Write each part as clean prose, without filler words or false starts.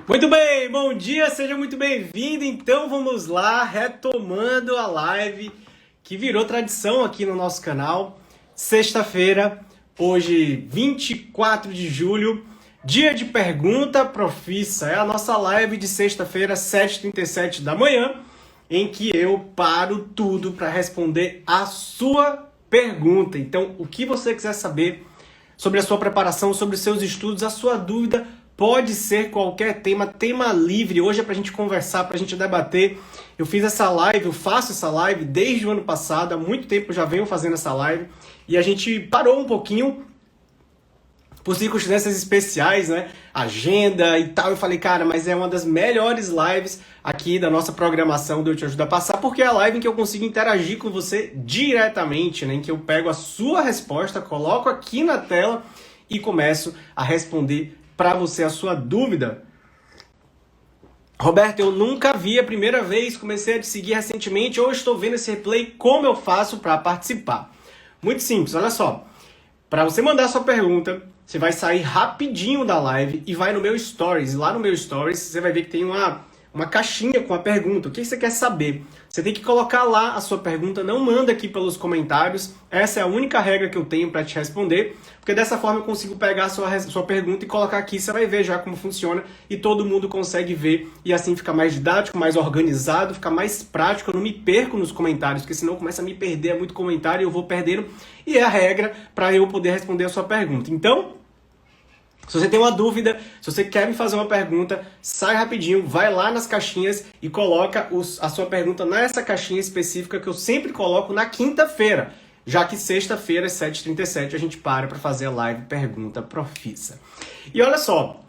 Muito bem, bom dia, seja muito bem-vindo. Então vamos lá, retomando a live que virou tradição aqui no nosso canal. Sexta-feira, hoje 24 de julho, dia de pergunta profissa. É a nossa live de sexta-feira, 7h37 da manhã, em que eu paro tudo para responder a sua pergunta. Então, o que você quiser saber sobre a sua preparação, sobre os seus estudos, a sua dúvida, pode ser qualquer tema, tema livre. Hoje é pra gente conversar, pra gente debater. Eu fiz essa live, eu faço essa live desde o ano passado, há muito tempo eu já venho fazendo essa live. E a gente parou um pouquinho por circunstâncias especiais, né? Agenda e tal. Eu falei, cara, mas é uma das melhores lives aqui da nossa programação do Eu Te Ajudo a Passar, porque é a live em que eu consigo interagir com você diretamente, né? Em que eu pego a sua resposta, coloco aqui na tela e começo a responder para você a sua dúvida. Roberto, eu nunca vi, a primeira vez, comecei a te seguir recentemente, ou estou vendo esse replay, como eu faço para participar? Muito simples, olha só. Para você mandar sua pergunta, você vai sair rapidinho da live e vai no meu Stories. Lá no meu Stories, você vai ver que tem uma caixinha com a pergunta. O que você quer saber? Você tem que colocar lá a sua pergunta, não manda aqui pelos comentários. Essa é a única regra que eu tenho para te responder, porque dessa forma eu consigo pegar a sua pergunta e colocar aqui. Você vai ver já como funciona e todo mundo consegue ver. E assim fica mais didático, mais organizado, fica mais prático. Eu não me perco nos comentários, porque senão começa a me perder, é muito comentário e eu vou perdendo. E é a regra para eu poder responder a sua pergunta. Então, se você tem uma dúvida, se você quer me fazer uma pergunta, sai rapidinho, vai lá nas caixinhas e coloca a sua pergunta nessa caixinha específica que eu sempre coloco na quinta-feira, já que sexta-feira, às 7h37, a gente para fazer a live Pergunta Profissa. E olha só,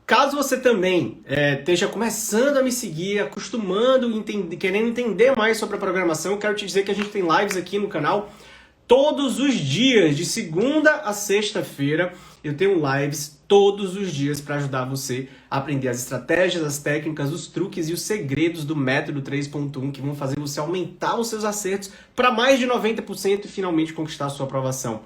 caso você também esteja começando a me seguir, acostumando, querendo entender mais sobre a programação, eu quero te dizer que a gente tem lives aqui no canal todos os dias, de segunda a sexta-feira. Eu tenho lives todos os dias para ajudar você a aprender as estratégias, as técnicas, os truques e os segredos do método 3.1 que vão fazer você aumentar os seus acertos para mais de 90% e finalmente conquistar a sua aprovação.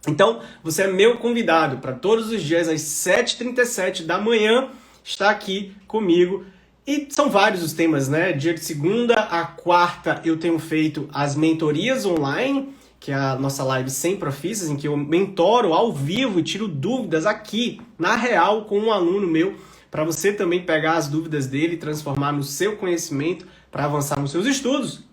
Então, você é meu convidado para todos os dias às 7h37 da manhã estar aqui comigo. E são vários os temas, né? Dia de segunda a quarta eu tenho feito as mentorias online, que é a nossa live sem profissas, em que eu mentoro ao vivo e tiro dúvidas aqui, na real, com um aluno meu, para você também pegar as dúvidas dele e transformar no seu conhecimento para avançar nos seus estudos.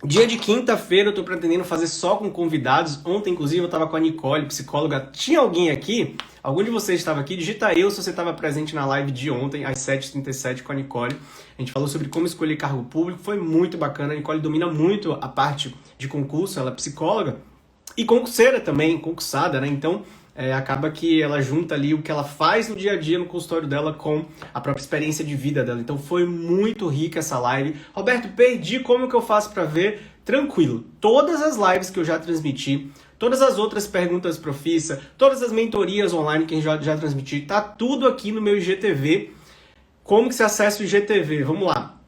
Dia de quinta-feira eu estou pretendendo fazer só com convidados. Ontem, inclusive, eu estava com a Nicole, psicóloga. Tinha alguém aqui? Algum de vocês estava aqui? Digita eu se você estava presente na live de ontem, às 7h37 com a Nicole. A gente falou sobre como escolher cargo público. Foi muito bacana. A Nicole domina muito a parte de concurso. Ela é psicóloga e concurseira também, concursada, né? Então, acaba que ela junta ali o que ela faz no dia a dia no consultório dela com a própria experiência de vida dela. Então foi muito rica essa live. Roberto, perdi, como que eu faço para ver? Tranquilo, todas as lives que eu já transmiti, todas as outras perguntas profissa, todas as mentorias online que a gente já transmiti, tá tudo aqui no meu IGTV. Como que você acessa o IGTV? Vamos lá.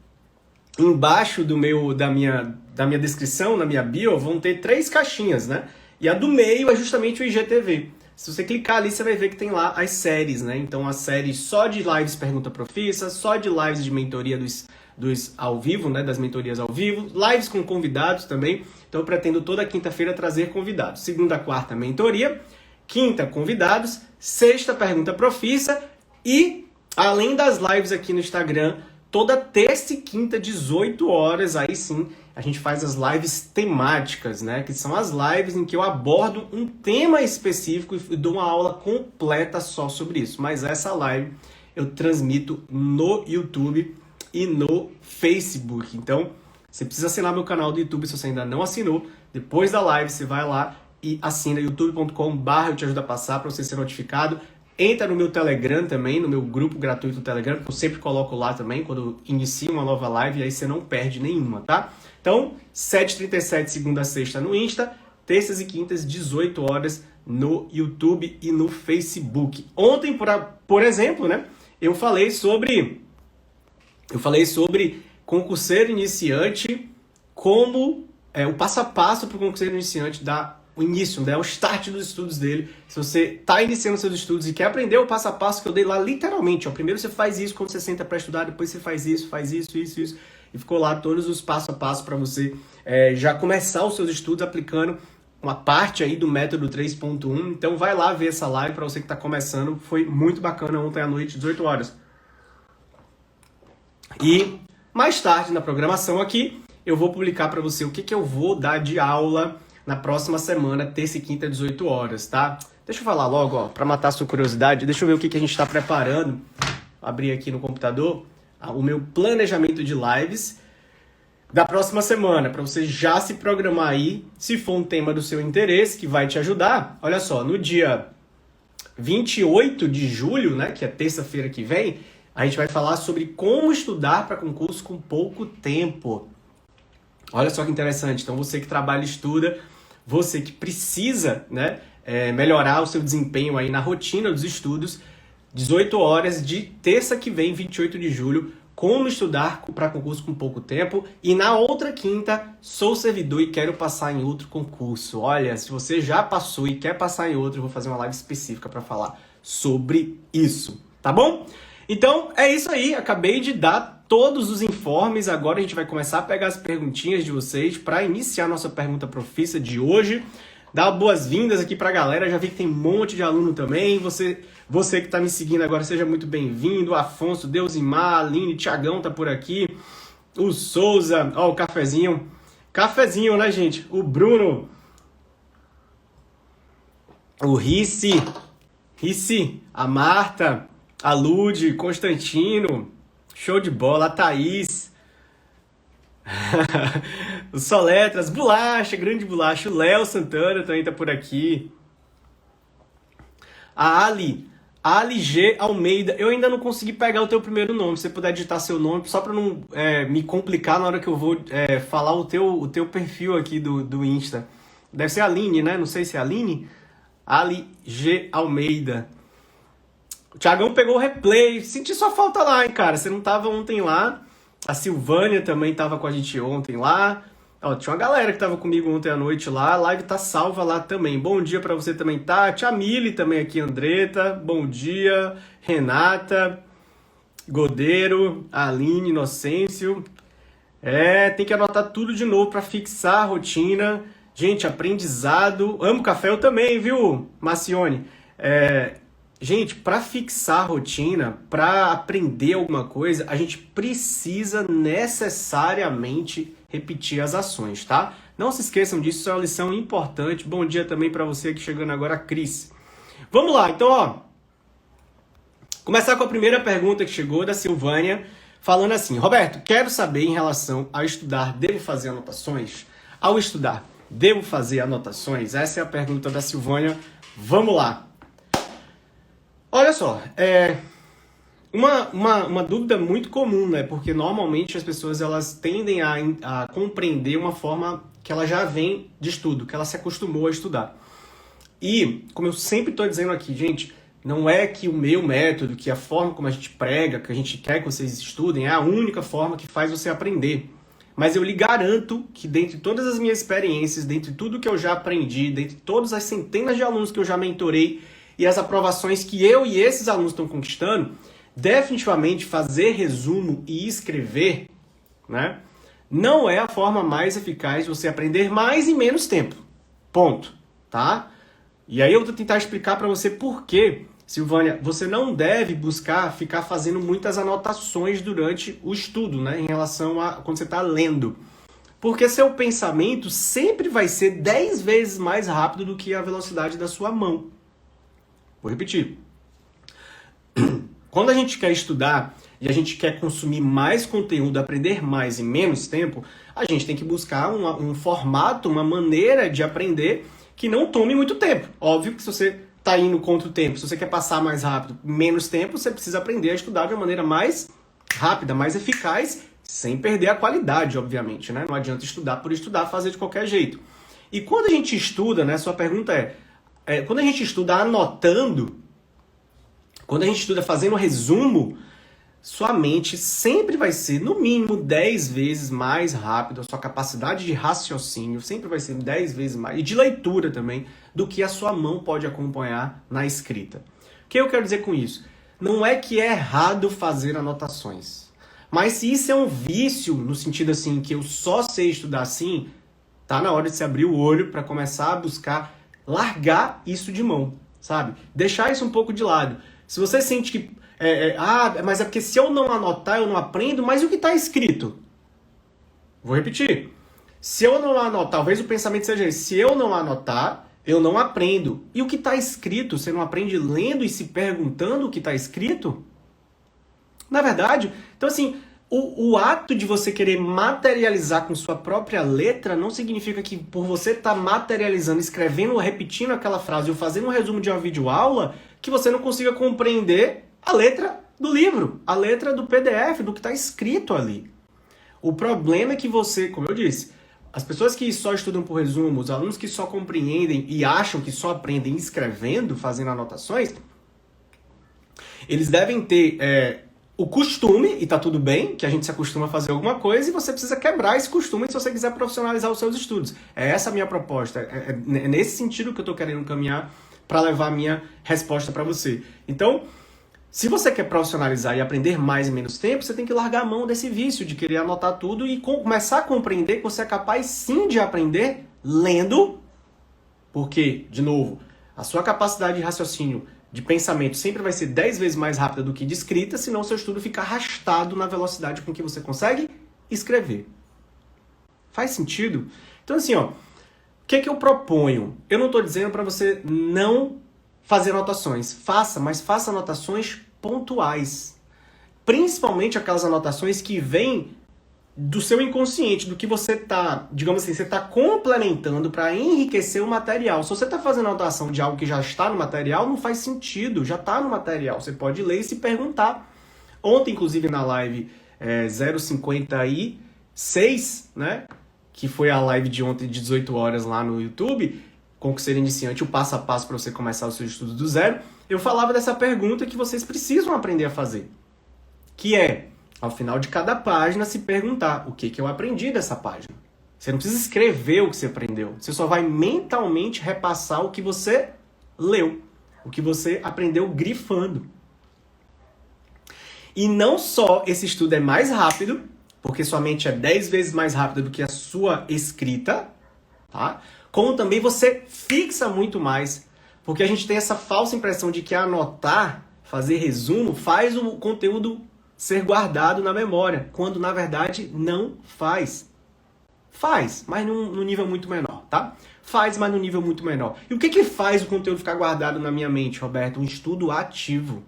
Embaixo da minha descrição, na minha bio, vão ter 3 caixinhas, né? E a do meio é justamente o IGTV. Se você clicar ali, você vai ver que tem lá as séries, né? Então, a série só de lives Pergunta Profissa, só de lives de mentoria dos ao vivo, né? Das mentorias ao vivo, lives com convidados também. Então, eu pretendo toda quinta-feira trazer convidados. Segunda, quarta, mentoria. Quinta, convidados. Sexta, Pergunta Profissa. E, além das lives aqui no Instagram, toda terça e quinta, 18 horas, aí sim, a gente faz as lives temáticas, né? Que são as lives em que eu abordo um tema específico e dou uma aula completa só sobre isso. Mas essa live eu transmito no YouTube e no Facebook. Então, você precisa assinar meu canal do YouTube se você ainda não assinou. Depois da live, você vai lá e assina youtube.com/eu te ajudo a passar para você ser notificado. Entra no meu Telegram também, no meu grupo gratuito do Telegram, que eu sempre coloco lá também, quando eu inicio uma nova live, e aí você não perde nenhuma, tá? Então, 7h37, segunda a sexta no Insta, terças e quintas, 18 horas no YouTube e no Facebook. Ontem, por exemplo, né, eu falei sobre concurseiro iniciante, como o passo a passo para o concurseiro iniciante da o início, né? O start dos estudos dele. Se você está iniciando seus estudos e quer aprender o passo a passo que eu dei lá, literalmente, ó, primeiro você faz isso quando você senta para estudar, depois você faz isso, isso. E ficou lá todos os passo a passo para você já começar os seus estudos aplicando uma parte aí do método 3.1. Então vai lá ver essa live para você que está começando. Foi muito bacana ontem à noite, 18 horas. E mais tarde na programação aqui, eu vou publicar para você o que eu vou dar de aula na próxima semana, terça e quinta, 18 horas, tá? Deixa eu falar logo, ó, para matar a sua curiosidade, deixa eu ver o que a gente está preparando. Vou abrir aqui no computador o meu planejamento de lives da próxima semana, para você já se programar aí, se for um tema do seu interesse, que vai te ajudar. Olha só, no dia 28 de julho, né, que é terça-feira que vem, a gente vai falar sobre como estudar para concurso com pouco tempo. Olha só que interessante. Então, você que trabalha e estuda, você que precisa, né, melhorar o seu desempenho aí na rotina dos estudos, 18 horas de terça que vem, 28 de julho, como estudar para concurso com pouco tempo. E na outra quinta, sou servidor e quero passar em outro concurso. Olha, se você já passou e quer passar em outro, eu vou fazer uma live específica para falar sobre isso, tá bom? Então, é isso aí. Acabei de dar todos os informes. Agora a gente vai começar a pegar as perguntinhas de vocês para iniciar nossa pergunta profissa de hoje. Dar boas-vindas aqui para a galera. Já vi que tem um monte de aluno também. Você que está me seguindo agora, seja muito bem-vindo. Afonso, Deusimar, Aline, Tiagão tá por aqui. O Souza, ó, o cafezinho. Cafezinho, né, gente? O Bruno. O Rissi, a Marta, a Lude, Constantino. Show de bola, a Thaís. O Soletras, Bolacha, grande Bolacha. O Léo Santana também tá por aqui. A Ali G. Almeida. Eu ainda não consegui pegar o teu primeiro nome. Se você puder digitar seu nome, só para não me complicar na hora que eu vou falar o teu perfil aqui do Insta. Deve ser Aline, né? Não sei se é Aline. Ali G. Almeida. O Thiagão pegou o replay. Senti sua falta lá, hein, cara. Você não tava ontem lá. A Silvânia também tava com a gente ontem lá. Ó, tinha uma galera que tava comigo ontem à noite lá. A live tá salva lá também. Bom dia pra você também, Tati. A Mili também aqui, Andreta. Bom dia. Renata. Godeiro. Aline, Inocêncio. Tem que anotar tudo de novo pra fixar a rotina. Gente, aprendizado. Amo café, eu também, viu, Marcione? Gente, para fixar a rotina, para aprender alguma coisa, a gente precisa necessariamente repetir as ações, tá? Não se esqueçam disso, isso é uma lição importante. Bom dia também para você que chegando agora, Cris. Vamos lá, então, ó. Começar com a primeira pergunta que chegou da Silvânia, falando assim: Roberto, quero saber em relação ao estudar, devo fazer anotações? Ao estudar, devo fazer anotações? Essa é a pergunta da Silvânia. Vamos lá. Olha só, uma dúvida muito comum, né? Porque normalmente as pessoas elas tendem a compreender uma forma que ela já vem de estudo, que ela se acostumou a estudar. E, como eu sempre estou dizendo aqui, gente, não é que o meu método, que a forma como a gente prega, que a gente quer que vocês estudem, é a única forma que faz você aprender. Mas eu lhe garanto que dentre todas as minhas experiências, dentre tudo que eu já aprendi, dentre todas as centenas de alunos que eu já mentorei, e as aprovações que eu e esses alunos estão conquistando, definitivamente fazer resumo e escrever, né, não é a forma mais eficaz de você aprender mais em menos tempo. Ponto. Tá? E aí eu vou tentar explicar para você por quê, Silvânia, você não deve ficar fazendo muitas anotações durante o estudo, né, em relação a quando você está lendo. Porque seu pensamento sempre vai ser 10 vezes mais rápido do que a velocidade da sua mão. Vou repetir. Quando a gente quer estudar e a gente quer consumir mais conteúdo, aprender mais em menos tempo, a gente tem que buscar um formato, uma maneira de aprender que não tome muito tempo. Óbvio que se você está indo contra o tempo, se você quer passar mais rápido, menos tempo, você precisa aprender a estudar de uma maneira mais rápida, mais eficaz, sem perder a qualidade, obviamente, né? Não adianta estudar por estudar, fazer de qualquer jeito. E quando a gente estuda, né? Sua pergunta quando a gente estuda anotando, quando a gente estuda fazendo resumo, sua mente sempre vai ser, no mínimo, 10 vezes mais rápida, a sua capacidade de raciocínio sempre vai ser 10 vezes mais, e de leitura também, do que a sua mão pode acompanhar na escrita. O que eu quero dizer com isso? Não é que é errado fazer anotações, mas se isso é um vício, no sentido assim, que eu só sei estudar assim, tá na hora de se abrir o olho para começar a buscar largar isso de mão, sabe? Deixar isso um pouco de lado. Se você sente que mas é porque se eu não anotar, eu não aprendo, mas o que está escrito? Vou repetir. Se eu não anotar, talvez o pensamento seja esse, se eu não anotar, eu não aprendo. E o que está escrito, você não aprende lendo e se perguntando o que está escrito? Na verdade, então assim, o ato de você querer materializar com sua própria letra não significa que por você estar materializando, escrevendo ou repetindo aquela frase ou fazendo um resumo de uma videoaula, que você não consiga compreender a letra do livro, a letra do PDF, do que está escrito ali. O problema é que você, como eu disse, as pessoas que só estudam por resumo, os alunos que só compreendem e acham que só aprendem escrevendo, fazendo anotações, eles devem ter o costume, e tá tudo bem, que a gente se acostuma a fazer alguma coisa, e você precisa quebrar esse costume se você quiser profissionalizar os seus estudos. É essa a minha proposta, é nesse sentido que eu estou querendo caminhar para levar a minha resposta para você. Então, se você quer profissionalizar e aprender mais em menos tempo, você tem que largar a mão desse vício de querer anotar tudo e começar a compreender que você é capaz sim de aprender lendo, porque, de novo, a sua capacidade de raciocínio, de pensamento sempre vai ser 10 vezes mais rápida do que de escrita, senão o seu estudo fica arrastado na velocidade com que você consegue escrever. Faz sentido? Então assim, o que eu proponho? Eu não estou dizendo para você não fazer anotações. Faça, mas faça anotações pontuais. Principalmente aquelas anotações que vêm do seu inconsciente, do que você está, digamos assim, você está complementando para enriquecer o material. Se você está fazendo anotação de algo que já está no material, não faz sentido, já está no material. Você pode ler e se perguntar. Ontem, inclusive, na live 056, né, que foi a live de ontem de 18 horas lá no YouTube, Como Ser Iniciante, o passo a passo para você começar o seu estudo do zero, eu falava dessa pergunta que vocês precisam aprender a fazer, que é, ao final de cada página, se perguntar o que eu aprendi dessa página. Você não precisa escrever o que você aprendeu, você só vai mentalmente repassar o que você leu, o que você aprendeu grifando. E não só esse estudo é mais rápido, porque sua mente é 10 vezes mais rápida do que a sua escrita, tá? Como também você fixa muito mais, porque a gente tem essa falsa impressão de que anotar, fazer resumo, faz o conteúdo ser guardado na memória, quando na verdade não faz. Faz, mas num nível muito menor, tá? Faz, mas num nível muito menor. E o que faz o conteúdo ficar guardado na minha mente, Roberto? Um estudo ativo.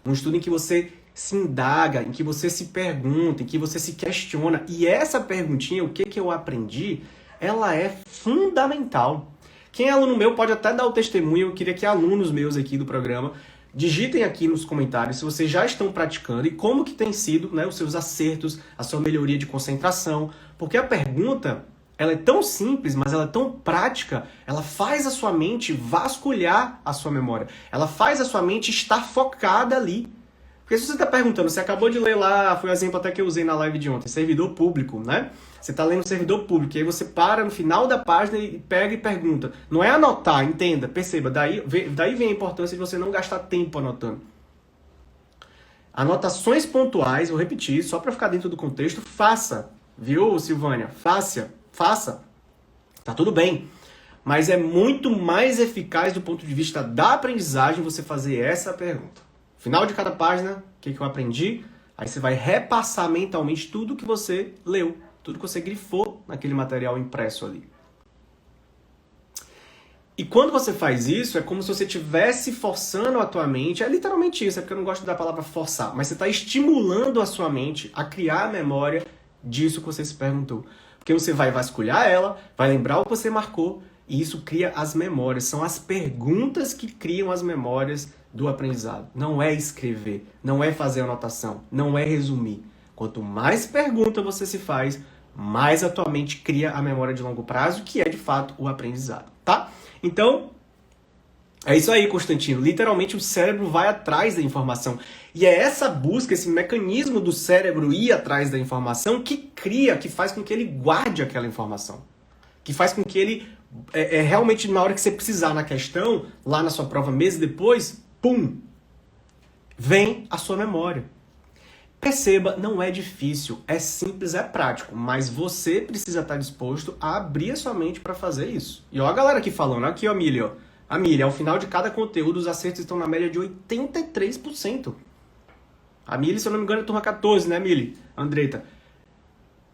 Um estudo em que você se indaga, em que você se pergunta, em que você se questiona. E essa perguntinha, o que eu aprendi, ela é fundamental. Quem é aluno meu pode até dar o testemunho. Eu queria que alunos meus aqui do programa digitem aqui nos comentários se vocês já estão praticando e como que tem sido, né, os seus acertos, a sua melhoria de concentração. Porque a pergunta, ela é tão simples, mas ela é tão prática, ela faz a sua mente vasculhar a sua memória. Ela faz a sua mente estar focada ali. Porque se você está perguntando, você acabou de ler lá, foi o exemplo até que eu usei na live de ontem, servidor público, né? Você está lendo servidor público, e aí você para no final da página e pega e pergunta. Não é anotar, entenda, perceba, daí vem a importância de você não gastar tempo anotando. Anotações pontuais, vou repetir, só para ficar dentro do contexto, faça, viu, Silvânia? Faça. Tá tudo bem. Mas é muito mais eficaz do ponto de vista da aprendizagem você fazer essa pergunta. Final de cada página, o que eu aprendi? Aí você vai repassar mentalmente tudo que você leu, tudo que você grifou naquele material impresso ali. E quando você faz isso, é como se você estivesse forçando a tua mente, é literalmente isso, é porque eu não gosto da palavra forçar, mas você está estimulando a sua mente a criar a memória disso que você se perguntou. Porque você vai vasculhar ela, vai lembrar o que você marcou, e isso cria as memórias. São as perguntas que criam as memórias do aprendizado. Não é escrever, não é fazer anotação, não é resumir. Quanto mais pergunta você se faz, mais a tua mente cria a memória de longo prazo, que é de fato o aprendizado, tá? Então, É isso aí, Constantino. Literalmente o cérebro vai atrás da informação. E é essa busca, esse mecanismo do cérebro ir atrás da informação que cria, que faz com que ele guarde aquela informação. Que faz com que ele, realmente, na hora que você precisar na questão, lá na sua prova meses depois, pum, vem a sua memória. Perceba, não é difícil, é simples, é prático, mas você precisa estar disposto a abrir a sua mente para fazer isso. E ó a galera aqui falando, aqui ó, Milha, ó. A Milha, ao final de cada conteúdo, os acertos estão na média de 83%. A Milha, se eu não me engano, é turma 14, né, Milha? Andreta,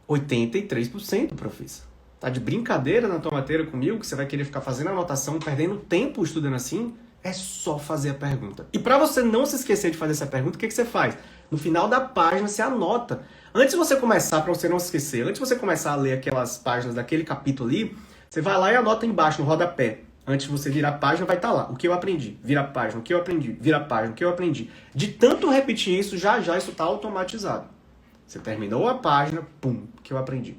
83%, professor. Tá de brincadeira na tua matéria comigo, que você vai querer ficar fazendo anotação, perdendo tempo estudando assim? É só fazer a pergunta. E para você não se esquecer de fazer essa pergunta, o que você faz? No final da página, você anota. Antes de você começar, para você não se esquecer, antes de você começar a ler aquelas páginas daquele capítulo ali, você vai lá e anota embaixo, no rodapé. Antes de você virar a página, vai estar lá. O que eu aprendi? Vira a página. O que eu aprendi? Vira a página. O que eu aprendi? De tanto repetir isso, já isso está automatizado. Você terminou a página, pum, o que eu aprendi.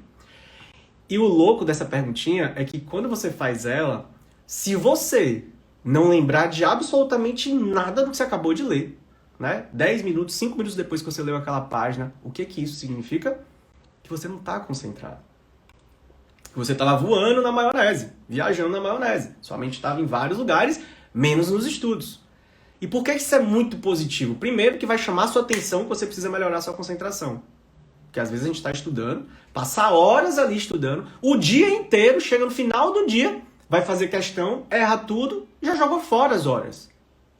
E o louco dessa perguntinha é que quando você faz ela, se você não lembrar de absolutamente nada do que você acabou de ler, né? 10 minutos, 5 minutos depois que você leu aquela página, o que isso significa? Que você não está concentrado. Você estava voando na maionese, viajando na maionese. Sua mente estava em vários lugares, menos nos estudos. E por que isso é muito positivo? Primeiro que vai chamar a sua atenção que você precisa melhorar a sua concentração. Porque às vezes a gente está estudando, passa horas ali estudando, o dia inteiro, chega no final do dia, vai fazer questão, erra tudo, já jogou fora as horas.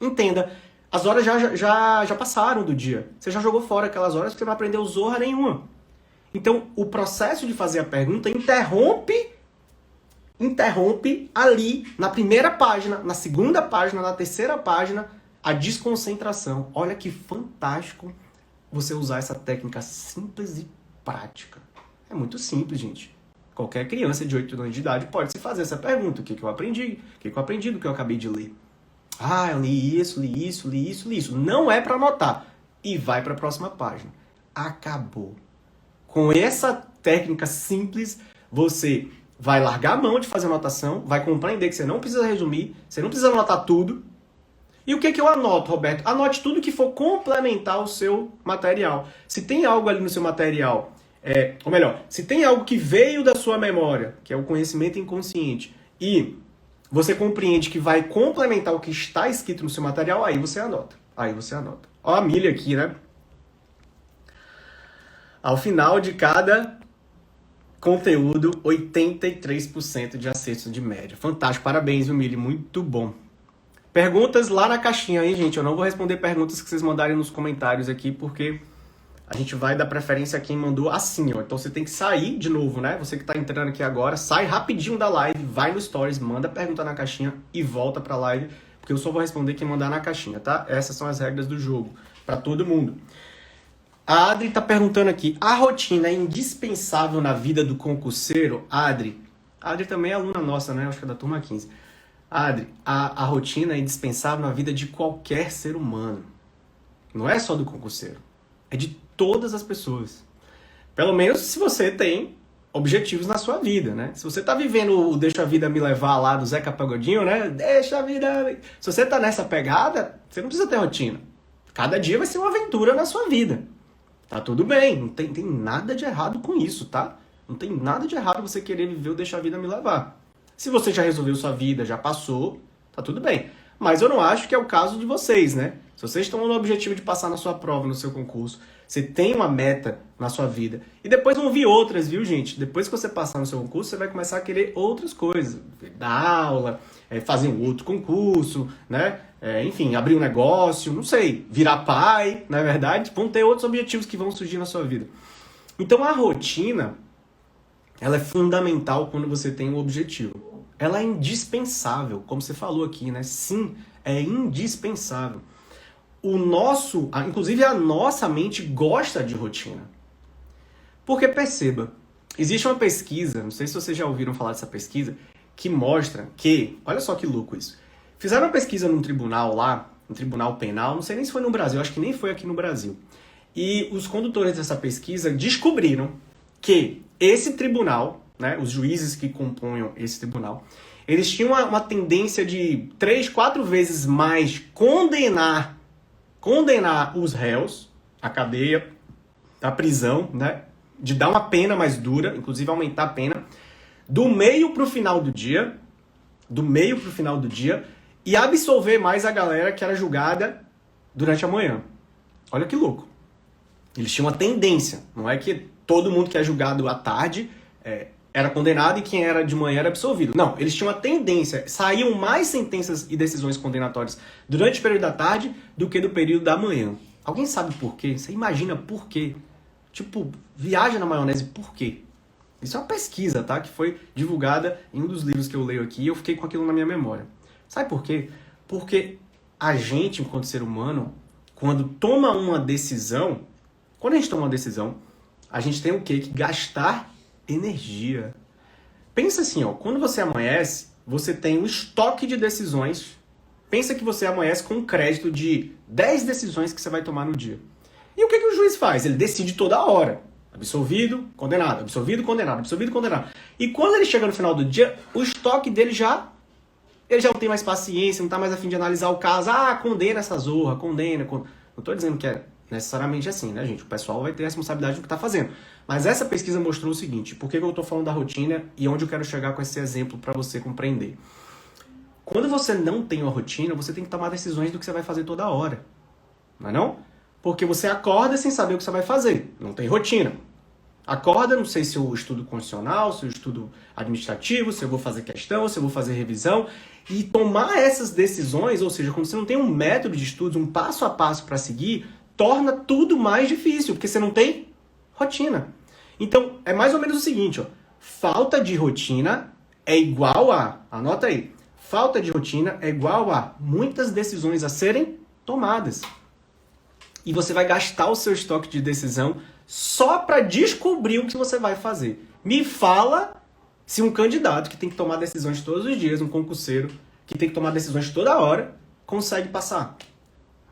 Entenda, as horas já passaram do dia. Você já jogou fora aquelas horas porque você não aprendeu zorra nenhuma. Então, o processo de fazer a pergunta interrompe ali, na primeira página, na segunda página, na terceira página, a desconcentração. Olha que fantástico você usar essa técnica simples e prática. É muito simples, gente. Qualquer criança de 8 anos de idade pode se fazer essa pergunta. O que eu aprendi? O que eu aprendi do que eu acabei de ler? Ah, eu li isso, li isso, li isso, li isso. Não é para anotar. E vai para a próxima página. Acabou. Com essa técnica simples, você vai largar a mão de fazer anotação, vai compreender que você não precisa resumir, você não precisa anotar tudo. E o que eu anoto, Roberto? Anote tudo que for complementar o seu material. Se tem algo ali no seu material, ou melhor, se tem algo que veio da sua memória, que é o conhecimento inconsciente, e você compreende que vai complementar o que está escrito no seu material, aí você anota. Ó a Milha aqui, né? Ao final de cada conteúdo, 83% de acertos de média. Fantástico, parabéns, viu, Mili? Muito bom. Perguntas lá na caixinha, hein, gente? Eu não vou responder perguntas que vocês mandarem nos comentários aqui, porque a gente vai dar preferência a quem mandou assim, ó. Então você tem que sair de novo, né? Você que tá entrando aqui agora, sai rapidinho da live, vai no Stories, manda pergunta na caixinha e volta pra live, porque eu só vou responder quem mandar na caixinha, tá? Essas são as regras do jogo, pra todo mundo. A Adri tá perguntando aqui, a rotina é indispensável na vida do concurseiro? Adri também é aluna nossa, né? Acho que é da turma 15. Adri, a rotina é indispensável na vida de qualquer ser humano. Não é só do concurseiro. É de todas as pessoas. Pelo menos se você tem objetivos na sua vida, né? Se você tá vivendo o Deixa a Vida Me Levar lá do Zeca Pagodinho, né? Deixa a vida... Se você tá nessa pegada, você não precisa ter rotina. Cada dia vai ser uma aventura na sua vida. Tá tudo bem, não tem nada de errado com isso, tá? Não tem nada de errado você querer viver o Deixa a Vida Me Levar. Se você já resolveu sua vida, já passou, tá tudo bem. Mas eu não acho que é o caso de vocês, né? Se vocês estão no objetivo de passar na sua prova, no seu concurso, você tem uma meta na sua vida. E depois vão vir outras, viu, gente? Depois que você passar no seu concurso, você vai começar a querer outras coisas. Dar aula, fazer um outro concurso, né? Enfim, abrir um negócio, não sei, virar pai, na verdade, vão ter outros objetivos que vão surgir na sua vida. Então a rotina, ela é fundamental quando você tem um objetivo. Ela é indispensável, como você falou aqui, né? Sim, é indispensável. Inclusive a nossa mente gosta de rotina. Porque perceba, existe uma pesquisa, não sei se vocês já ouviram falar dessa pesquisa, que mostra que, olha só que louco isso, fizeram uma pesquisa num tribunal lá, um tribunal penal, não sei nem se foi no Brasil, acho que nem foi aqui no Brasil. E os condutores dessa pesquisa descobriram que esse tribunal, né, os juízes que compunham esse tribunal, Eles tinham uma tendência de 3, 4 vezes mais condenar os réus à cadeia, à prisão, né? De dar uma pena mais dura, inclusive aumentar a pena, do meio pro final do dia, e absolver mais a galera que era julgada durante a manhã. Olha que louco. Eles tinham uma tendência, não é que todo mundo que é julgado à tarde era condenado e quem era de manhã era absolvido. Não, eles tinham uma tendência, saíam mais sentenças e decisões condenatórias durante o período da tarde do que do período da manhã. Alguém sabe por quê? Você imagina por quê? Tipo, viaja na maionese por quê? Isso é uma pesquisa, tá? Que foi divulgada em um dos livros que eu leio aqui e eu fiquei com aquilo na minha memória. Sabe por quê? Porque a gente, enquanto ser humano, quando toma uma decisão, a gente tem o quê? Que gastar energia. Pensa assim, ó, quando você amanhece, você tem um estoque de decisões. Pensa que você amanhece com um crédito de 10 decisões que você vai tomar no dia. E o que o juiz faz? Ele decide toda hora. Absolvido, condenado, absolvido, condenado, absolvido, condenado. E quando ele chega no final do dia, o estoque dele ele já não tem mais paciência, não tá mais a fim de analisar o caso. Ah, condena essa zorra, condena. Não tô dizendo que é necessariamente assim, né, gente? O pessoal vai ter responsabilidade do que tá fazendo. Mas essa pesquisa mostrou o seguinte, por que eu tô falando da rotina e onde eu quero chegar com esse exemplo para você compreender. Quando você não tem uma rotina, você tem que tomar decisões do que você vai fazer toda hora. Não é não? Porque você acorda sem saber o que você vai fazer. Não tem rotina. Acorda, não sei se eu estudo constitucional, se eu estudo administrativo, se eu vou fazer questão, se eu vou fazer revisão. E tomar essas decisões, ou seja, quando você não tem um método de estudo, um passo a passo para seguir, torna tudo mais difícil, porque você não tem rotina. Então, é mais ou menos o seguinte, ó. Falta de rotina é igual a, anota aí, falta de rotina é igual a muitas decisões a serem tomadas. E você vai gastar o seu estoque de decisão só para descobrir o que você vai fazer. Me fala se um candidato que tem que tomar decisões todos os dias, um concurseiro que tem que tomar decisões toda hora, consegue passar.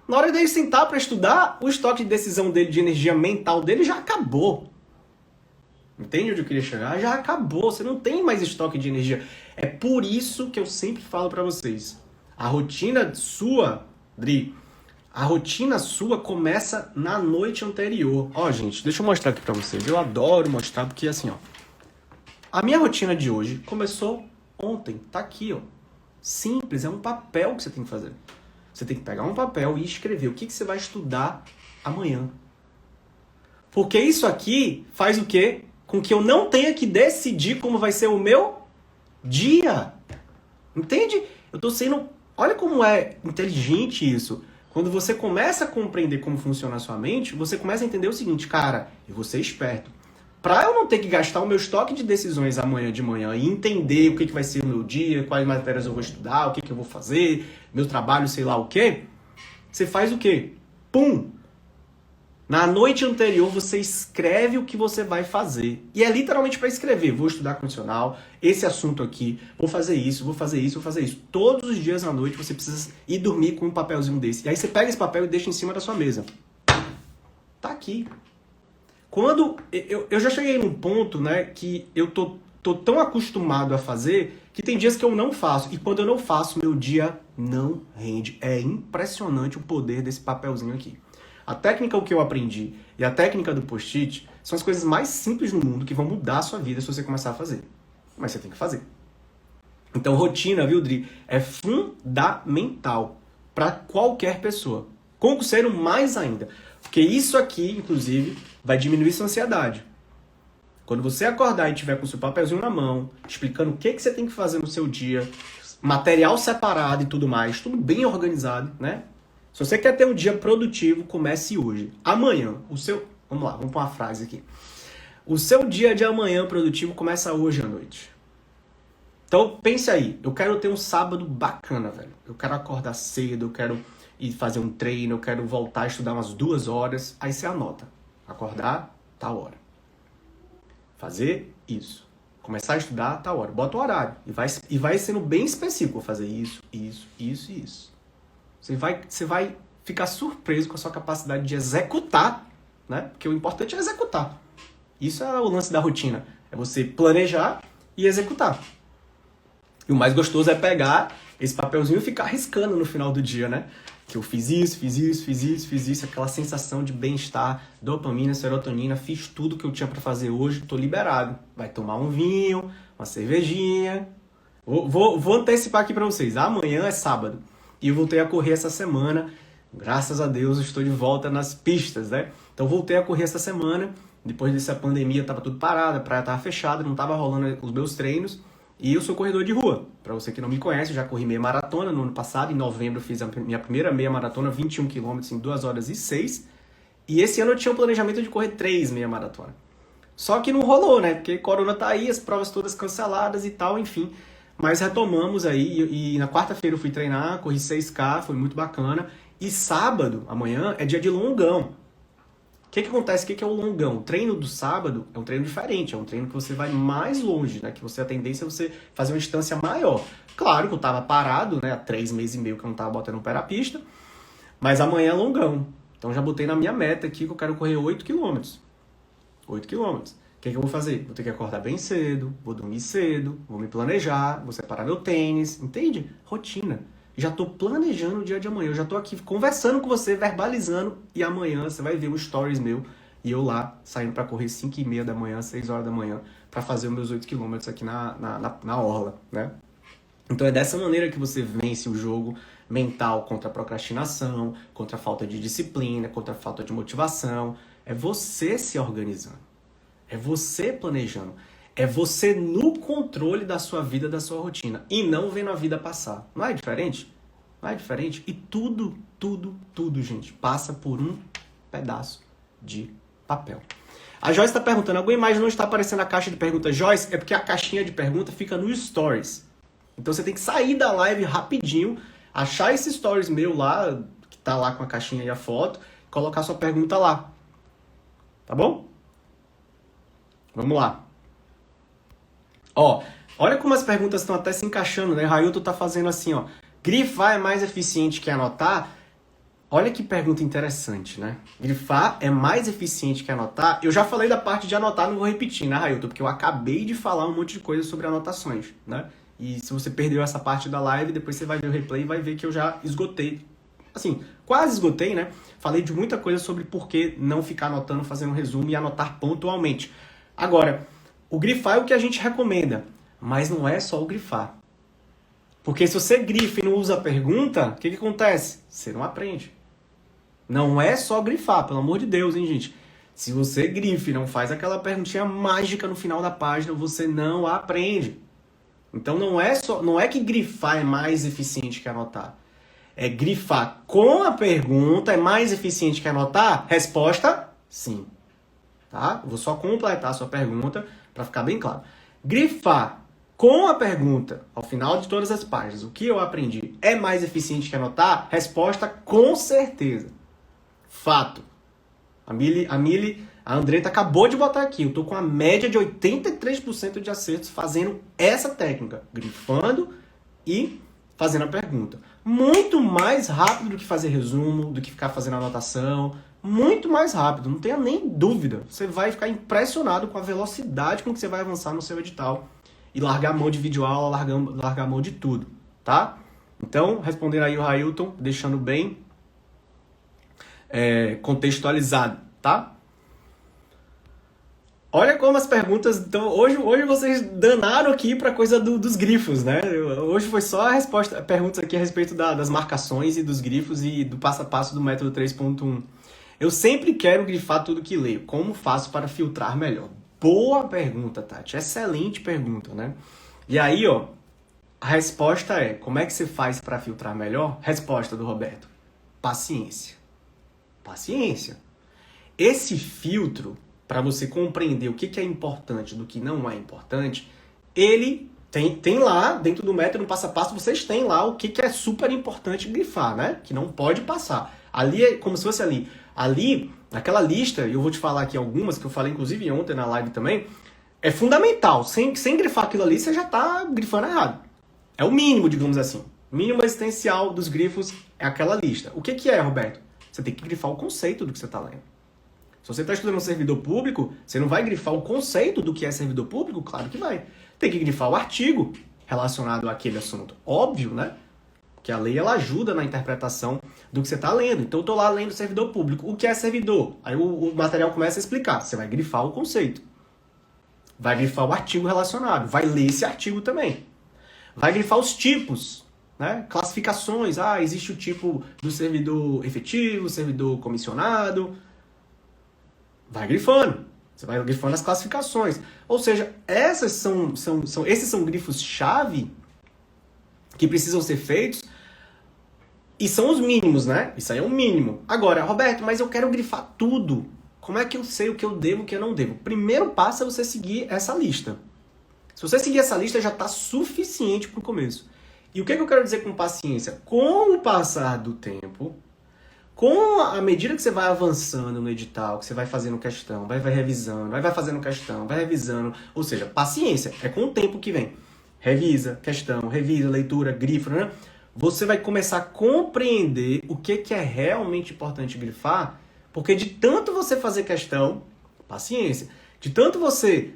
Na hora dele sentar para estudar, o estoque de decisão dele, de energia mental dele já acabou. Entende onde eu queria chegar? Já acabou, você não tem mais estoque de energia. É por isso que eu sempre falo para vocês. A rotina sua, Dri, a rotina sua começa na noite anterior. Ó, gente, deixa eu mostrar aqui pra vocês. Eu adoro mostrar porque assim, ó. A minha rotina de hoje começou ontem. Tá aqui, ó. Simples, é um papel que você tem que fazer. Você tem que pegar um papel e escrever o que você vai estudar amanhã. Porque isso aqui faz o quê? Com que eu não tenha que decidir como vai ser o meu dia. Entende? Eu tô sendo... Olha como é inteligente isso. Quando você começa a compreender como funciona a sua mente, você começa a entender o seguinte, cara, eu vou ser esperto. Para eu não ter que gastar o meu estoque de decisões amanhã de manhã e entender o que vai ser o meu dia, quais matérias eu vou estudar, o que eu vou fazer, meu trabalho, sei lá o quê, você faz o quê? Pum! Na noite anterior você escreve o que você vai fazer. E é literalmente para escrever. Vou estudar condicional, esse assunto aqui, vou fazer isso, vou fazer isso, vou fazer isso. Todos os dias à noite você precisa ir dormir com um papelzinho desse. E aí você pega esse papel e deixa em cima da sua mesa. Tá aqui. Quando eu já cheguei num ponto, né, que eu tô tão acostumado a fazer que tem dias que eu não faço. E quando eu não faço, meu dia não rende. É impressionante o poder desse papelzinho aqui. A técnica que eu aprendi e a técnica do post-it são as coisas mais simples no mundo que vão mudar a sua vida se você começar a fazer. Mas você tem que fazer. Então, rotina, viu, Dri, é fundamental para qualquer pessoa. Concurseiro mais ainda. Porque isso aqui, inclusive, vai diminuir sua ansiedade. Quando você acordar e tiver com o seu papelzinho na mão, explicando o que você tem que fazer no seu dia, material separado e tudo mais, tudo bem organizado, né? Se você quer ter um dia produtivo, comece hoje. Amanhã, Vamos lá, vamos pôr uma frase aqui. O seu dia de amanhã produtivo começa hoje à noite. Então, pense aí. Eu quero ter um sábado bacana, velho. Eu quero acordar cedo, eu quero ir fazer um treino, eu quero voltar a estudar umas 2 horas. Aí você anota. Acordar, tal hora. Fazer isso. Começar a estudar, tal hora. Bota o horário. E vai sendo bem específico. Vou fazer isso, isso, isso e isso. Você vai ficar surpreso com a sua capacidade de executar, né? Porque o importante é executar. Isso é o lance da rotina. É você planejar e executar. E o mais gostoso é pegar esse papelzinho e ficar riscando no final do dia, né? Que eu fiz isso, aquela sensação de bem-estar, dopamina, serotonina, fiz tudo que eu tinha pra fazer hoje, tô liberado. Vai tomar um vinho, uma cervejinha. Vou antecipar aqui pra vocês, amanhã é sábado e eu voltei a correr essa semana. Graças a Deus eu estou de volta nas pistas, né? Então voltei a correr essa semana, depois dessa pandemia tava tudo parado, a praia tava fechada, não tava rolando os meus treinos. E eu sou corredor de rua. Para você que não me conhece, eu já corri meia maratona no ano passado. Em novembro eu fiz a minha primeira meia maratona, 21 km em 2 horas e 6. E esse ano eu tinha um planejamento de correr 3 meia maratona. Só que não rolou, né? Porque corona tá aí, as provas todas canceladas e tal, enfim. Mas retomamos aí. E na quarta-feira eu fui treinar, corri 6K, foi muito bacana. E sábado, amanhã, é dia de longão. O que acontece? O que é o longão? O treino do sábado é um treino diferente, é um treino que você vai mais longe, né? Que você a tendência é você fazer uma distância maior. Claro que eu tava parado, né? Há 3 meses e meio que eu não tava botando o pé na pista, mas amanhã é longão. Então já botei na minha meta aqui que eu quero correr 8 km. 8 km. O que eu vou fazer? Vou ter que acordar bem cedo, vou dormir cedo, vou me planejar, vou separar meu tênis, entende? Rotina. Já tô planejando o dia de amanhã, eu já tô aqui conversando com você, verbalizando, e amanhã você vai ver um stories meu, e eu lá, saindo para correr 5h30 da manhã, 6 horas da manhã, para fazer os meus 8 km aqui na orla, né? Então é dessa maneira que você vence o jogo mental contra a procrastinação, contra a falta de disciplina, contra a falta de motivação. É você se organizando, é você planejando, é você no controle da sua vida, da sua rotina, e não vendo a vida passar. Não é diferente? Não é diferente? E tudo, gente, passa por um pedaço de papel. A Joyce está perguntando, alguma imagem não está aparecendo na caixa de perguntas? Joyce, é porque a caixinha de pergunta fica no Stories. Então você tem que sair da live rapidinho, achar esse Stories meu lá, que tá lá com a caixinha e a foto, colocar sua pergunta lá. Tá bom? Vamos lá. Ó, olha como as perguntas estão até se encaixando, né? Railton tá fazendo assim, ó. Grifar é mais eficiente que anotar? Olha que pergunta interessante, né? Grifar é mais eficiente que anotar? Eu já falei da parte de anotar, não vou repetir, né, Railton? Porque eu acabei de falar um monte de coisa sobre anotações, né? E se você perdeu essa parte da live, depois você vai ver o replay e vai ver que eu já esgotei. Assim, quase esgotei, né? Falei de muita coisa sobre por que não ficar anotando, fazendo um resumo e anotar pontualmente. Agora, o grifar é o que a gente recomenda, mas não é só o grifar. Porque se você grifa e não usa a pergunta, o que acontece? Você não aprende. Não é só grifar, pelo amor de Deus, hein, gente? Se você grifa e não faz aquela perguntinha mágica no final da página, você não aprende. Então não é que grifar é mais eficiente que anotar. É grifar com a pergunta é mais eficiente que anotar? Resposta, sim. Tá? Vou só completar a sua pergunta para ficar bem claro. Grifar com a pergunta ao final de todas as páginas, o que eu aprendi é mais eficiente que anotar? Resposta, com certeza. Fato. A Andretta acabou de botar aqui. Eu tô com a média de 83% de acertos fazendo essa técnica. Grifando e fazendo a pergunta. Muito mais rápido do que fazer resumo, do que ficar fazendo anotação. Muito mais rápido, não tenha nem dúvida. Você vai ficar impressionado com a velocidade com que você vai avançar no seu edital. E largar a mão de videoaula, largar a mão de tudo, tá? Então, respondendo aí o Railton, deixando bem contextualizado, tá? Olha como as perguntas... Então, hoje vocês danaram aqui pra coisa dos grifos, né? Hoje foi só a resposta, perguntas aqui a respeito das marcações e dos grifos e do passo a passo do método 3.1. Eu sempre quero grifar tudo que leio. Como faço para filtrar melhor? Boa pergunta, Tati. Excelente pergunta, né? E aí, ó, a resposta é, como é que você faz para filtrar melhor? Resposta do Roberto. Paciência. Paciência. Esse filtro, para você compreender o que é importante do que não é importante, ele tem lá, dentro do método passo a passo, vocês têm lá o que é super importante grifar, né? Que não pode passar. Ali é como se fosse ali. Ali, naquela lista, e eu vou te falar aqui algumas, que eu falei inclusive ontem na live também, é fundamental. Sem grifar aquilo ali, você já está grifando errado. É o mínimo, digamos assim. O mínimo existencial dos grifos é aquela lista. O que é, Roberto? Você tem que grifar o conceito do que você está lendo. Se você está estudando um servidor público, você não vai grifar o conceito do que é servidor público? Claro que vai. Tem que grifar o artigo. relacionado àquele assunto? Óbvio, né? Porque a lei ela ajuda na interpretação do que você está lendo. Então eu estou lá lendo servidor público. O que é servidor? Aí o material começa a explicar. Você vai grifar o conceito. Vai grifar o artigo relacionado. Vai ler esse artigo também. Vai grifar os tipos, né? Classificações. Ah, existe o tipo do servidor efetivo, servidor comissionado. Vai grifando. Você vai grifando as classificações. Ou seja, esses são grifos-chave que precisam ser feitos e são os mínimos, né? Isso aí é o mínimo. Agora, Roberto, mas eu quero grifar tudo. Como é que eu sei o que eu devo e o que eu não devo? Primeiro passo é você seguir essa lista. Se você seguir essa lista, já está suficiente para o começo. E o que eu quero dizer com paciência? Com o passar do tempo, com a medida que você vai avançando no edital, que você vai fazendo questão, vai revisando, vai fazendo questão, vai revisando, ou seja, paciência, é com o tempo que vem. Revisa, questão, revisa, leitura, grifa, né? Você vai começar a compreender o que é realmente importante grifar, porque de tanto você fazer questão, paciência, de tanto você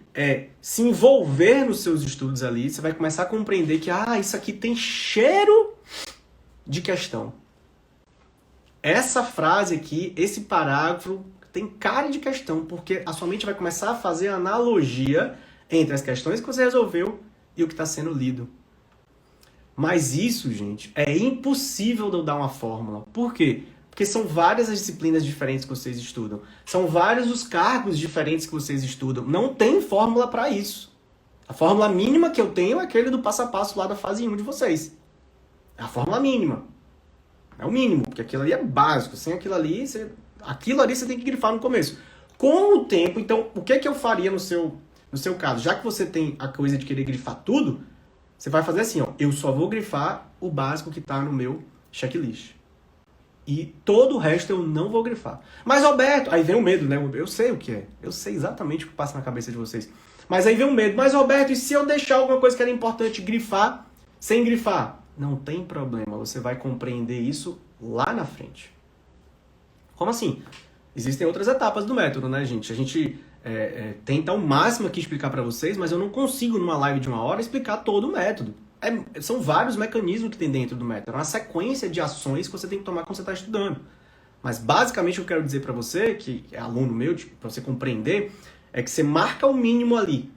se envolver nos seus estudos ali, você vai começar a compreender que isso aqui tem cheiro de questão. Essa frase aqui, esse parágrafo, tem cara de questão, porque a sua mente vai começar a fazer analogia entre as questões que você resolveu e o que está sendo lido. Mas isso, gente, é impossível de eu dar uma fórmula. Por quê? Porque são várias as disciplinas diferentes que vocês estudam. São vários os cargos diferentes que vocês estudam. Não tem fórmula para isso. A fórmula mínima que eu tenho é aquele do passo a passo lá da fase 1 de vocês. É a fórmula mínima. É o mínimo, porque aquilo ali é básico. Sem aquilo ali você tem que grifar no começo. Com o tempo, então, o que eu faria no seu caso? Já que você tem a coisa de querer grifar tudo, você vai fazer assim, eu só vou grifar o básico que está no meu checklist. E todo o resto eu não vou grifar. Mas, Roberto, aí vem o medo, né? Eu sei o que é. Eu sei exatamente o que passa na cabeça de vocês. Mas aí vem o medo. Mas, Roberto, e se eu deixar alguma coisa que era importante grifar, sem grifar? Não tem problema. Você vai compreender isso lá na frente. Como assim? Existem outras etapas do método, né, gente? A gente tenta ao máximo aqui explicar para vocês, mas eu não consigo, numa live de 1 hora, explicar todo o método. São vários mecanismos que tem dentro do método. É uma sequência de ações que você tem que tomar quando você está estudando. Mas, basicamente, o que eu quero dizer para você, que é aluno meu, para você compreender, é que você marca o mínimo ali.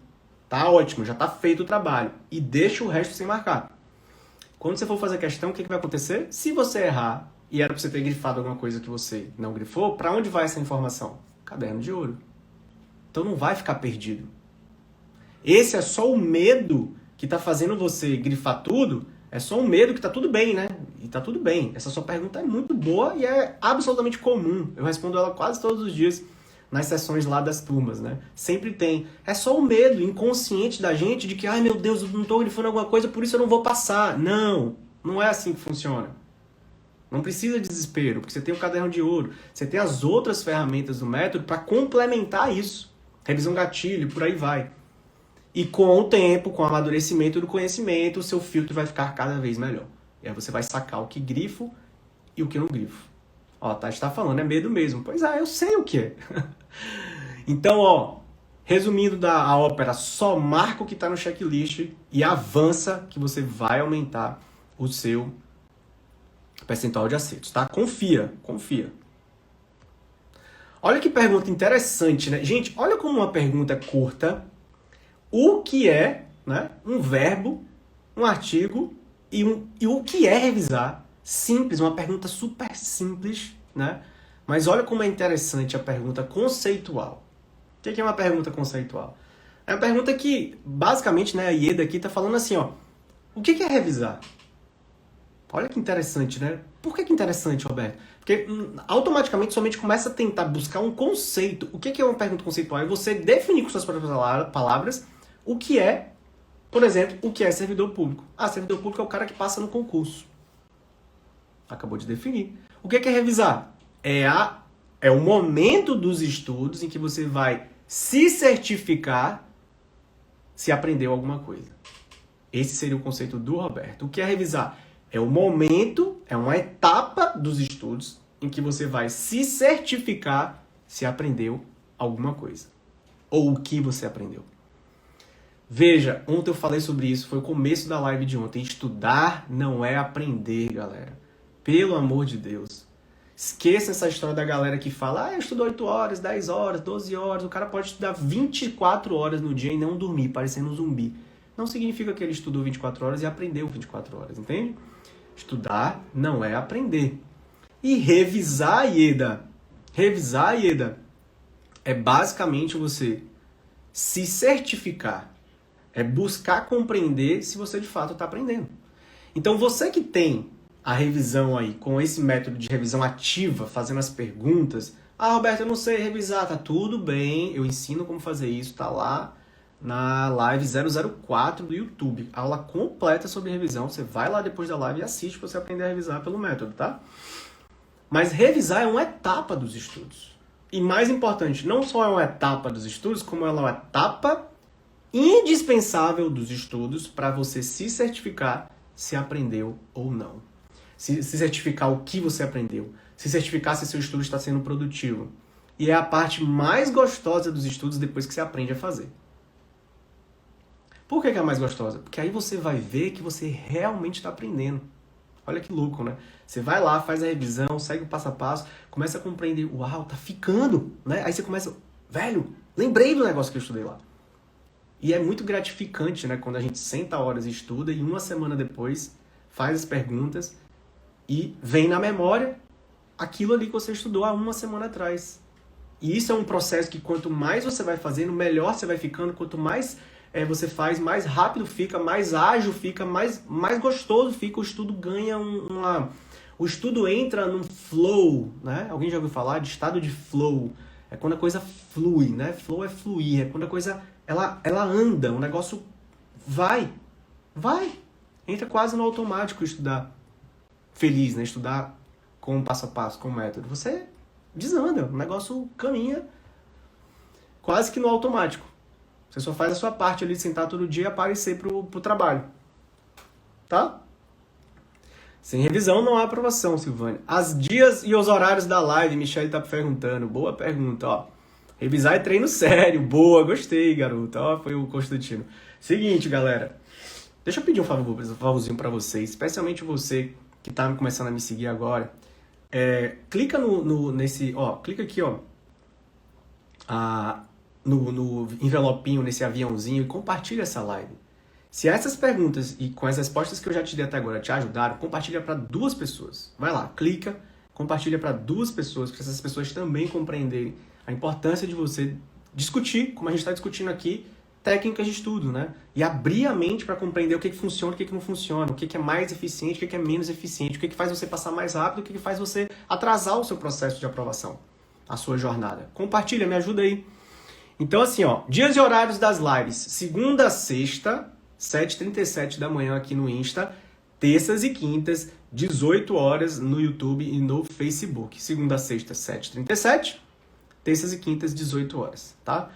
Tá ótimo, já tá feito o trabalho. E deixa o resto sem marcar. Quando você for fazer a questão, o que vai acontecer? Se você errar, e era para você ter grifado alguma coisa que você não grifou, para onde vai essa informação? Caderno de ouro. Então não vai ficar perdido. Esse é só o medo que está fazendo você grifar tudo, é só um medo que está tudo bem, né? E está tudo bem. Essa sua pergunta é muito boa e é absolutamente comum. Eu respondo ela quase todos os dias nas sessões lá das turmas, né? Sempre tem. É só o medo inconsciente da gente de que, ai meu Deus, eu não estou grifando alguma coisa, por isso eu não vou passar. Não, não é assim que funciona. Não precisa de desespero, porque você tem o caderno de ouro, você tem as outras ferramentas do método para complementar isso. Revisão gatilho, por aí vai. E com o tempo, com o amadurecimento do conhecimento, o seu filtro vai ficar cada vez melhor. E aí você vai sacar o que grifo e o que não grifo. Ó, a Tati tá falando, é medo mesmo. Pois é, eu sei o que é. Então, resumindo a ópera, só marca o que tá no checklist e avança que você vai aumentar o seu percentual de acertos, tá? Confia. Olha que pergunta interessante, né? Gente, olha como uma pergunta curta. O que é, né, um verbo, um artigo e o que é revisar? Simples, uma pergunta super simples, né? Mas olha como é interessante a pergunta conceitual. O que é uma pergunta conceitual? É uma pergunta que, basicamente, né, a Ieda aqui está falando assim, o que é revisar? Olha que interessante, né? Por que interessante, Roberto? Porque automaticamente sua mente começa a tentar buscar um conceito. O que é uma pergunta conceitual? É você definir com suas próprias palavras o que é, por exemplo, o que é servidor público. Servidor público é o cara que passa no concurso. Acabou de definir. O que é revisar? É o momento dos estudos em que você vai se certificar se aprendeu alguma coisa. Esse seria o conceito do Roberto. O que é revisar? É o momento, é uma etapa dos estudos em que você vai se certificar se aprendeu alguma coisa. Ou o que você aprendeu. Veja, ontem eu falei sobre isso, foi o começo da live de ontem. Estudar não é aprender, galera. Pelo amor de Deus. Esqueça essa história da galera que fala, eu estudo 8 horas, 10 horas, 12 horas. O cara pode estudar 24 horas no dia e não dormir, parecendo um zumbi. Não significa que ele estudou 24 horas e aprendeu 24 horas, entende? Estudar não é aprender. E revisar, Ieda, é basicamente você se certificar. É buscar compreender se você de fato está aprendendo. Então você que tem a revisão aí, com esse método de revisão ativa, fazendo as perguntas, Roberto, eu não sei revisar, tá tudo bem, eu ensino como fazer isso, tá lá na live 004 do YouTube. Aula completa sobre revisão, você vai lá depois da live e assiste para você aprender a revisar pelo método, tá? Mas revisar é uma etapa dos estudos. E mais importante, não só é uma etapa dos estudos, como ela é uma etapa indispensável dos estudos para você se certificar se aprendeu ou não. Se certificar o que você aprendeu. Se certificar se seu estudo está sendo produtivo. E é a parte mais gostosa dos estudos depois que você aprende a fazer. Por que é a mais gostosa? Porque aí você vai ver que você realmente está aprendendo. Olha que louco, né? Você vai lá, faz a revisão, segue o passo a passo, começa a compreender. Uau, tá ficando, né? Aí você começa, velho, lembrei do negócio que eu estudei lá. E é muito gratificante, né? Quando a gente senta horas e estuda e uma semana depois faz as perguntas e vem na memória aquilo ali que você estudou há uma semana atrás. E isso é um processo que quanto mais você vai fazendo, melhor você vai ficando. Quanto mais você faz, mais rápido fica, mais ágil fica, mais gostoso fica. O estudo ganha O estudo entra num flow, né? Alguém já ouviu falar de estado de flow? É quando a coisa flui, né? Flow é fluir, é quando a coisa ela anda, o negócio vai. Entra quase no automático estudar feliz, né? Estudar com passo a passo, com método. Você desanda, o negócio caminha quase que no automático. Você só faz a sua parte ali de sentar todo dia e aparecer pro trabalho. Tá? Sem revisão não há aprovação, Silvânia. As dias e os horários da live, Michele tá perguntando. Boa pergunta, ó. Revisar é treino sério. Boa, gostei, garoto. Ó, foi o Constantino. Seguinte, galera. Deixa eu pedir um favorzinho pra vocês, especialmente você que tá começando a me seguir agora. Clica nesse, ó, clica aqui, ó, no envelopinho, nesse aviãozinho e compartilha essa live. Se essas perguntas e com as respostas que eu já te dei até agora te ajudaram, compartilha para 2 pessoas. Vai lá, clica, compartilha para 2 pessoas, para essas pessoas também compreenderem a importância de você discutir, como a gente está discutindo aqui, técnicas de estudo, né? E abrir a mente para compreender o que funciona, o que não funciona, o que é mais eficiente, o que é menos eficiente, o que faz você passar mais rápido, o que faz você atrasar o seu processo de aprovação, a sua jornada. Compartilha, me ajuda aí. Então assim, ó, dias e horários das lives, segunda a sexta, 7h37 da manhã aqui no Insta, terças e quintas, 18 horas no YouTube e no Facebook. Segunda a sexta, 7h37, terças e quintas, 18 horas, tá?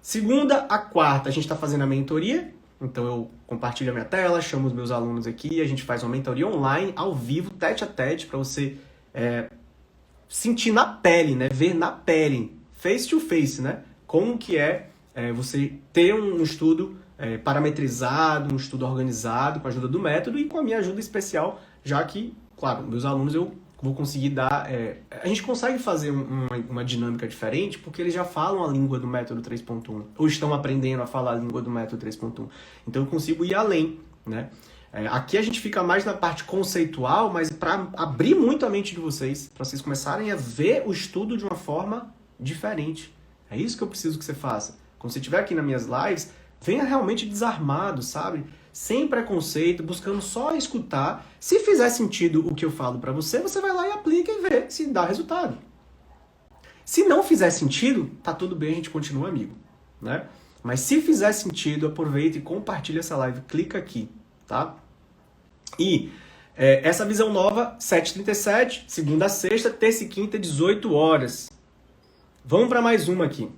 Segunda a quarta, a gente está fazendo a mentoria, então eu compartilho a minha tela, chamo os meus alunos aqui, a gente faz uma mentoria online, ao vivo, tete a tete, para você sentir na pele, né? Ver na pele, face to face, né? Como que você ter um estudo parametrizado, um estudo organizado, com a ajuda do método e com a minha ajuda especial, já que, claro, meus alunos eu vou conseguir dar... a gente consegue fazer uma dinâmica diferente porque eles já falam a língua do método 3.1, ou estão aprendendo a falar a língua do método 3.1. Então eu consigo ir além, né? Aqui a gente fica mais na parte conceitual, mas para abrir muito a mente de vocês, para vocês começarem a ver o estudo de uma forma diferente. É isso que eu preciso que você faça. Quando você estiver aqui nas minhas lives, venha realmente desarmado, sabe? Sem preconceito, buscando só escutar. Se fizer sentido o que eu falo pra você, você vai lá e aplica e vê se dá resultado. Se não fizer sentido, tá tudo bem, a gente continua amigo, né? Mas se fizer sentido, aproveita e compartilha essa live. Clica aqui, tá? E essa visão nova, 7h37, segunda a sexta, terça e quinta, 18 horas. Vamos para mais uma aqui.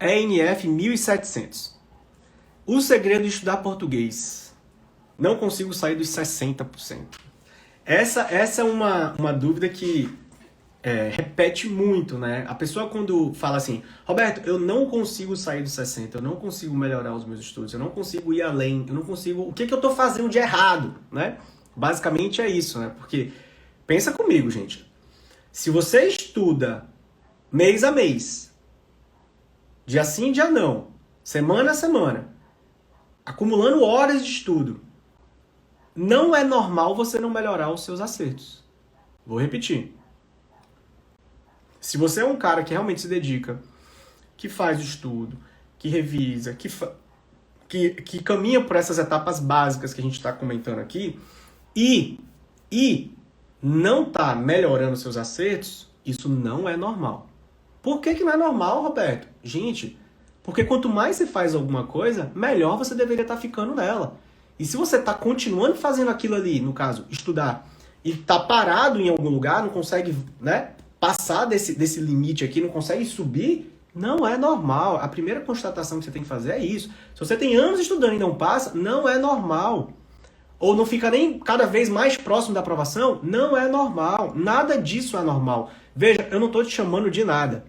ENF 1700. O segredo de estudar português. Não consigo sair dos 60%. Essa é uma dúvida que repete muito, né? A pessoa quando fala assim, Roberto, eu não consigo sair dos 60, eu não consigo melhorar os meus estudos, eu não consigo ir além, eu não consigo... O que eu tô fazendo de errado, né? Basicamente é isso, né? Porque, pensa comigo, gente. Se você estuda mês a mês, dia sim, dia não, semana a semana, acumulando horas de estudo, não é normal você não melhorar os seus acertos. Vou repetir. Se você é um cara que realmente se dedica, que faz o estudo, que revisa, que caminha por essas etapas básicas que a gente está comentando aqui, e não está melhorando seus acertos, isso não é normal. Por que não é normal, Roberto? Gente, porque quanto mais você faz alguma coisa, melhor você deveria estar ficando nela. E se você está continuando fazendo aquilo ali, no caso, estudar, e está parado em algum lugar, não consegue, né, passar desse limite aqui, não consegue subir, não é normal. A primeira constatação que você tem que fazer é isso. Se você tem anos estudando e não passa, não é normal. Ou não fica nem cada vez mais próximo da aprovação, não é normal. Nada disso é normal. Veja, eu não estou te chamando de nada.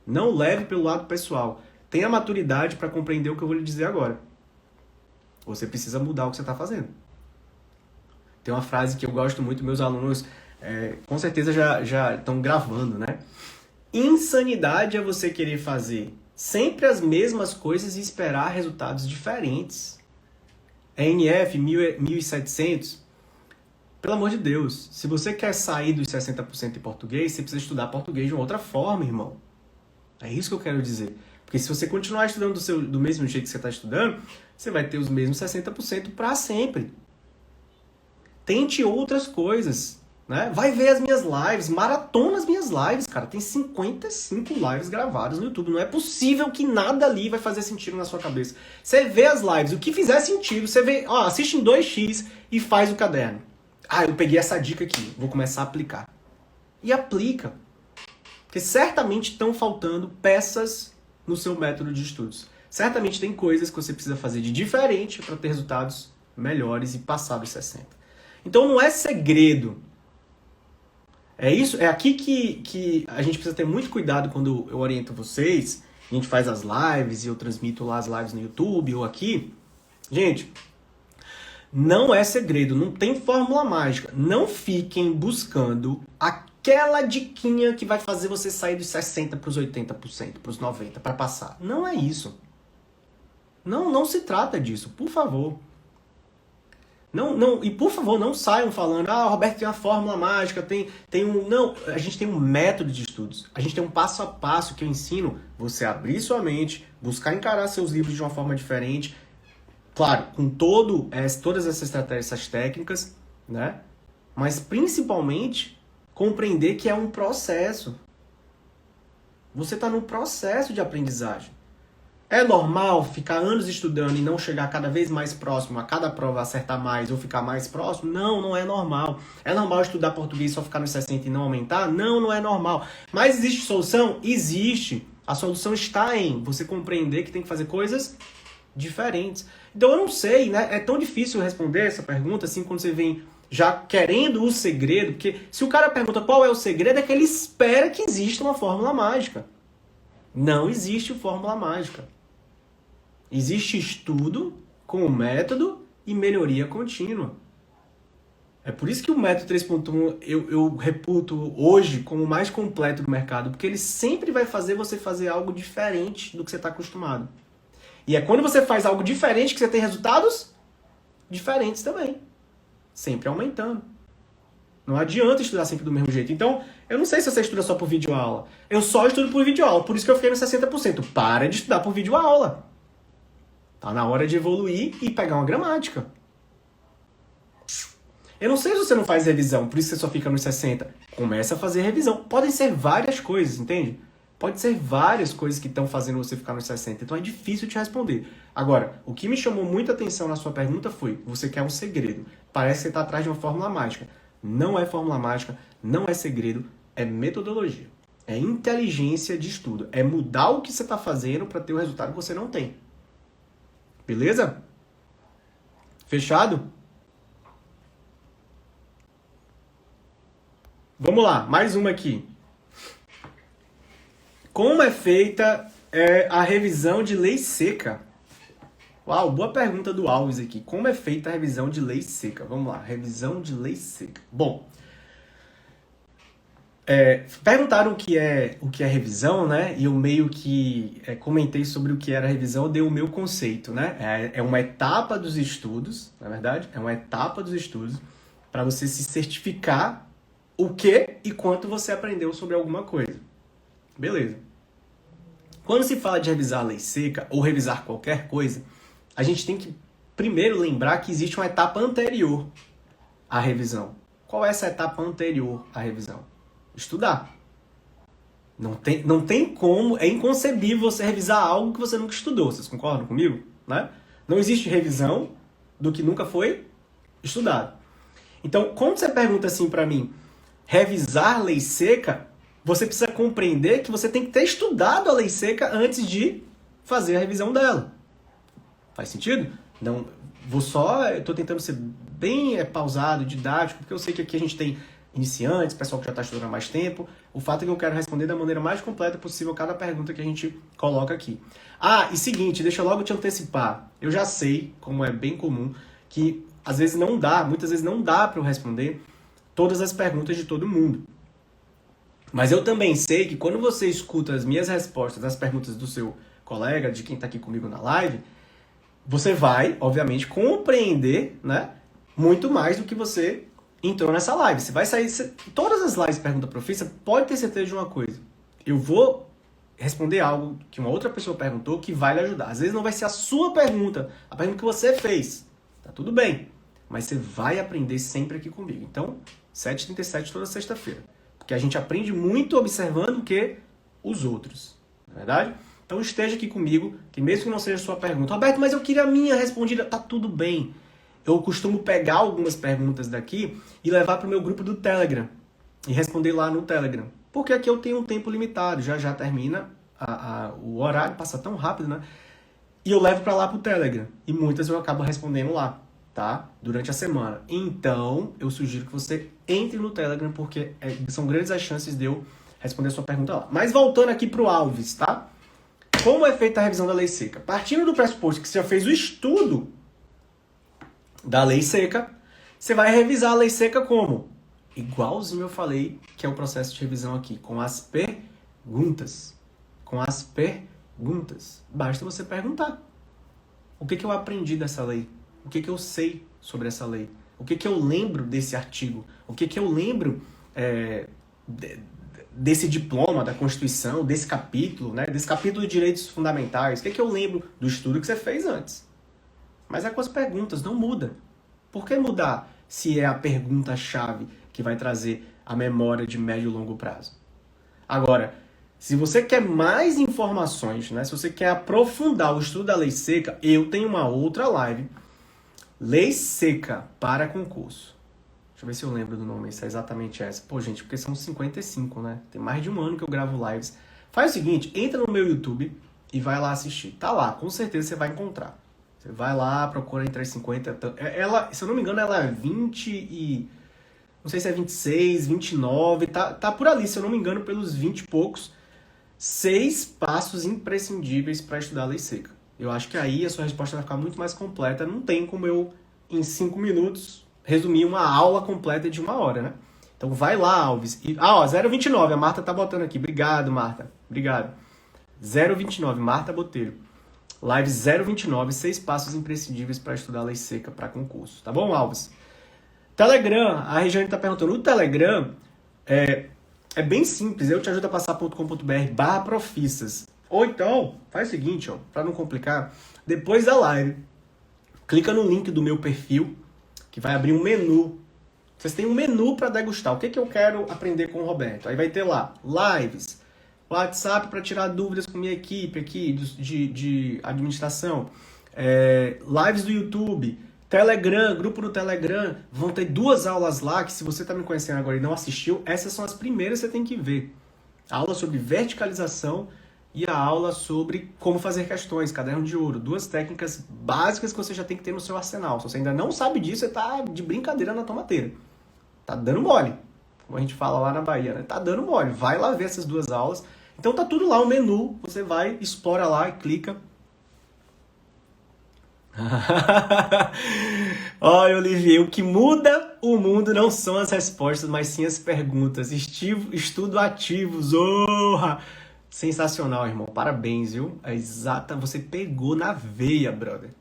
Não leve pelo lado pessoal. Tenha maturidade para compreender o que eu vou lhe dizer agora. Você precisa mudar o que você está fazendo. Tem uma frase que eu gosto muito, meus alunos com certeza já estão gravando, né? Insanidade é você querer fazer sempre as mesmas coisas e esperar resultados diferentes. NF 1700, pelo amor de Deus, se você quer sair dos 60% em português, você precisa estudar português de uma outra forma, irmão. É isso que eu quero dizer. Porque se você continuar estudando do mesmo jeito que você está estudando, você vai ter os mesmos 60% para sempre. Tente outras coisas, né? Vai ver as minhas lives, maratona as minhas lives, cara. Tem 55 lives gravadas no YouTube. Não é possível que nada ali vai fazer sentido na sua cabeça. Você vê as lives, o que fizer sentido, você vê, ó, assiste em 2x e faz o caderno. Ah, eu peguei essa dica aqui, vou começar a aplicar. E aplica. Porque certamente estão faltando peças no seu método de estudos. Certamente tem coisas que você precisa fazer de diferente para ter resultados melhores e passar dos 60. Então não é segredo. É isso, é aqui que a gente precisa ter muito cuidado quando eu oriento vocês. A gente faz as lives e eu transmito lá as lives no YouTube ou aqui. Gente, não é segredo, não tem fórmula mágica. Não fiquem buscando aquela diquinha que vai fazer você sair dos 60% para os 80%, para os 90%, para passar. Não é isso. Não se trata disso, por favor. E por favor, não saiam falando, Roberto, tem uma fórmula mágica, tem um... Não, a gente tem um método de estudos. A gente tem um passo a passo que eu ensino você a abrir sua mente, buscar encarar seus livros de uma forma diferente. Claro, com todas essas estratégias, essas técnicas, né? Mas principalmente compreender que é um processo. Você está no processo de aprendizagem. É normal ficar anos estudando e não chegar cada vez mais próximo, a cada prova acertar mais ou ficar mais próximo? Não é normal. É normal estudar português e só ficar nos 60 e não aumentar? Não é normal. Mas existe solução? Existe. A solução está em você compreender que tem que fazer coisas diferentes. Então eu não sei, né? É tão difícil responder essa pergunta assim quando você vem já querendo o segredo, porque se o cara pergunta qual é o segredo, é que ele espera que exista uma fórmula mágica. Não existe fórmula mágica. Existe estudo com o método e melhoria contínua. É por isso que o método 3.1 eu reputo hoje como o mais completo do mercado, porque ele sempre vai fazer você fazer algo diferente do que você está acostumado. E é quando você faz algo diferente que você tem resultados diferentes também. Sempre aumentando. Não adianta estudar sempre do mesmo jeito. Então, eu não sei se você estuda só por videoaula. Eu só estudo por videoaula, por isso que eu fiquei no 60%. Para de estudar por videoaula. Tá na hora de evoluir e pegar uma gramática. Eu não sei se você não faz revisão, por isso você só fica nos 60%. Começa a fazer revisão. Podem ser várias coisas, entende? Pode ser várias coisas que estão fazendo você ficar nos 60%. Então é difícil te responder. Agora, o que me chamou muita atenção na sua pergunta foi: você quer um segredo. Parece que você está atrás de uma fórmula mágica. Não é fórmula mágica, não é segredo, é metodologia. É inteligência de estudo. É mudar o que você está fazendo para ter o resultado que você não tem. Beleza? Fechado? Vamos lá, mais uma aqui. Como é feita a revisão de lei seca? Uau, boa pergunta do Alves aqui. Como é feita a revisão de lei seca? Vamos lá, revisão de lei seca. Bom, perguntaram o que é revisão, né? E eu meio que comentei sobre o que era revisão, dei o meu conceito, né? É uma etapa dos estudos, na verdade, é uma etapa dos estudos para você se certificar o que e quanto você aprendeu sobre alguma coisa. Beleza. Quando se fala de revisar a lei seca ou revisar qualquer coisa, a gente tem que primeiro lembrar que existe uma etapa anterior à revisão. Qual é essa etapa anterior à revisão? Estudar. Não tem como, é inconcebível você revisar algo que você nunca estudou. Vocês concordam comigo? Né? Não existe revisão do que nunca foi estudado. Então, quando você pergunta assim para mim, revisar lei seca, você precisa compreender que você tem que ter estudado a lei seca antes de fazer a revisão dela. Faz sentido? Não, eu estou tentando ser bem pausado, didático, porque eu sei que aqui a gente tem iniciantes, pessoal que já está estudando há mais tempo. O fato é que eu quero responder da maneira mais completa possível cada pergunta que a gente coloca aqui. E seguinte, deixa eu logo te antecipar. Eu já sei, como é bem comum, que às vezes muitas vezes não dá para eu responder todas as perguntas de todo mundo. Mas eu também sei que quando você escuta as minhas respostas às perguntas do seu colega, de quem está aqui comigo na live, você vai, obviamente, compreender, né, muito mais do que você entrou nessa live. Você vai sair... Todas as lives Pergunta Profissa, pode ter certeza de uma coisa. Eu vou responder algo que uma outra pessoa perguntou que vai lhe ajudar. Às vezes não vai ser a sua pergunta, a pergunta que você fez. Tá tudo bem. Mas você vai aprender sempre aqui comigo. Então, 7h37 toda sexta-feira. Porque a gente aprende muito observando que os outros. Não é verdade? Então esteja aqui comigo, que mesmo que não seja a sua pergunta, Roberto, mas eu queria a minha respondida, tá tudo bem. Eu costumo pegar algumas perguntas daqui e levar para o meu grupo do Telegram e responder lá no Telegram. Porque aqui eu tenho um tempo limitado, já termina o horário, passa tão rápido, né? E eu levo para lá pro Telegram. E muitas eu acabo respondendo lá, tá? Durante a semana. Então, eu sugiro que você entre no Telegram, porque são grandes as chances de eu responder a sua pergunta lá. Mas voltando aqui pro Alves, tá? Como é feita a revisão da lei seca? Partindo do pressuposto que você já fez o estudo da lei seca, você vai revisar a lei seca como? Igualzinho eu falei que é o processo de revisão aqui, com as perguntas. Com as perguntas. Basta você perguntar. O que eu aprendi dessa lei? O que eu sei sobre essa lei? O que eu lembro desse artigo? O que eu lembro desse diploma da Constituição, desse capítulo, né? Desse capítulo de direitos fundamentais? O que eu lembro do estudo que você fez antes? Mas é com as perguntas, não muda. Por que mudar se é a pergunta-chave que vai trazer a memória de médio e longo prazo? Agora, se você quer mais informações, né? Se você quer aprofundar o estudo da lei seca, eu tenho uma outra live, Lei Seca para Concurso. Deixa eu ver se eu lembro do nome, se é exatamente essa. Pô, gente, porque são 55, né? Tem mais de um ano que eu gravo lives. Faz o seguinte, entra no meu YouTube e vai lá assistir. Tá lá, com certeza você vai encontrar. Você vai lá, procura entre as 50... Ela, se eu não me engano, ela é 20 e... Não sei se é 26, 29, tá por ali, se eu não me engano, pelos 20 e poucos. 6 passos imprescindíveis para estudar a lei seca. Eu acho que aí a sua resposta vai ficar muito mais completa. Não tem como eu, em 5 minutos, resumir uma aula completa de 1 hora, né? Então vai lá, Alves. 029, a Marta tá botando aqui. Obrigado, Marta. Obrigado. 029, Marta Botelho. Live 029, 6 passos imprescindíveis para estudar a lei seca para concurso. Tá bom, Alves? Telegram, a Regiane tá perguntando. O Telegram é bem simples. Eu te ajudo a passar.com.br/profissas. Ou então, faz o seguinte, ó, para não complicar, depois da live, clica no link do meu perfil, que vai abrir um menu. Vocês têm um menu para degustar. O que eu quero aprender com o Roberto? Aí vai ter lá, lives, WhatsApp para tirar dúvidas com minha equipe aqui de administração, lives do YouTube, Telegram, grupo no Telegram. Vão ter 2 aulas lá que, se você está me conhecendo agora e não assistiu, essas são as primeiras que você tem que ver. A aula sobre verticalização e a aula sobre como fazer questões, caderno de ouro. 2 técnicas básicas que você já tem que ter no seu arsenal. Se você ainda não sabe disso, você tá de brincadeira na tomateira. Tá dando mole. Como a gente fala lá na Bahia, né? Tá dando mole. Vai lá ver essas 2 aulas. Então tá tudo lá, o menu, você vai, explora lá e clica. Olha, Olivier, o que muda o mundo não são as respostas, mas sim as perguntas. Estudo ativos, oh! Sensacional, irmão. Parabéns, viu? É exata, você pegou na veia, brother.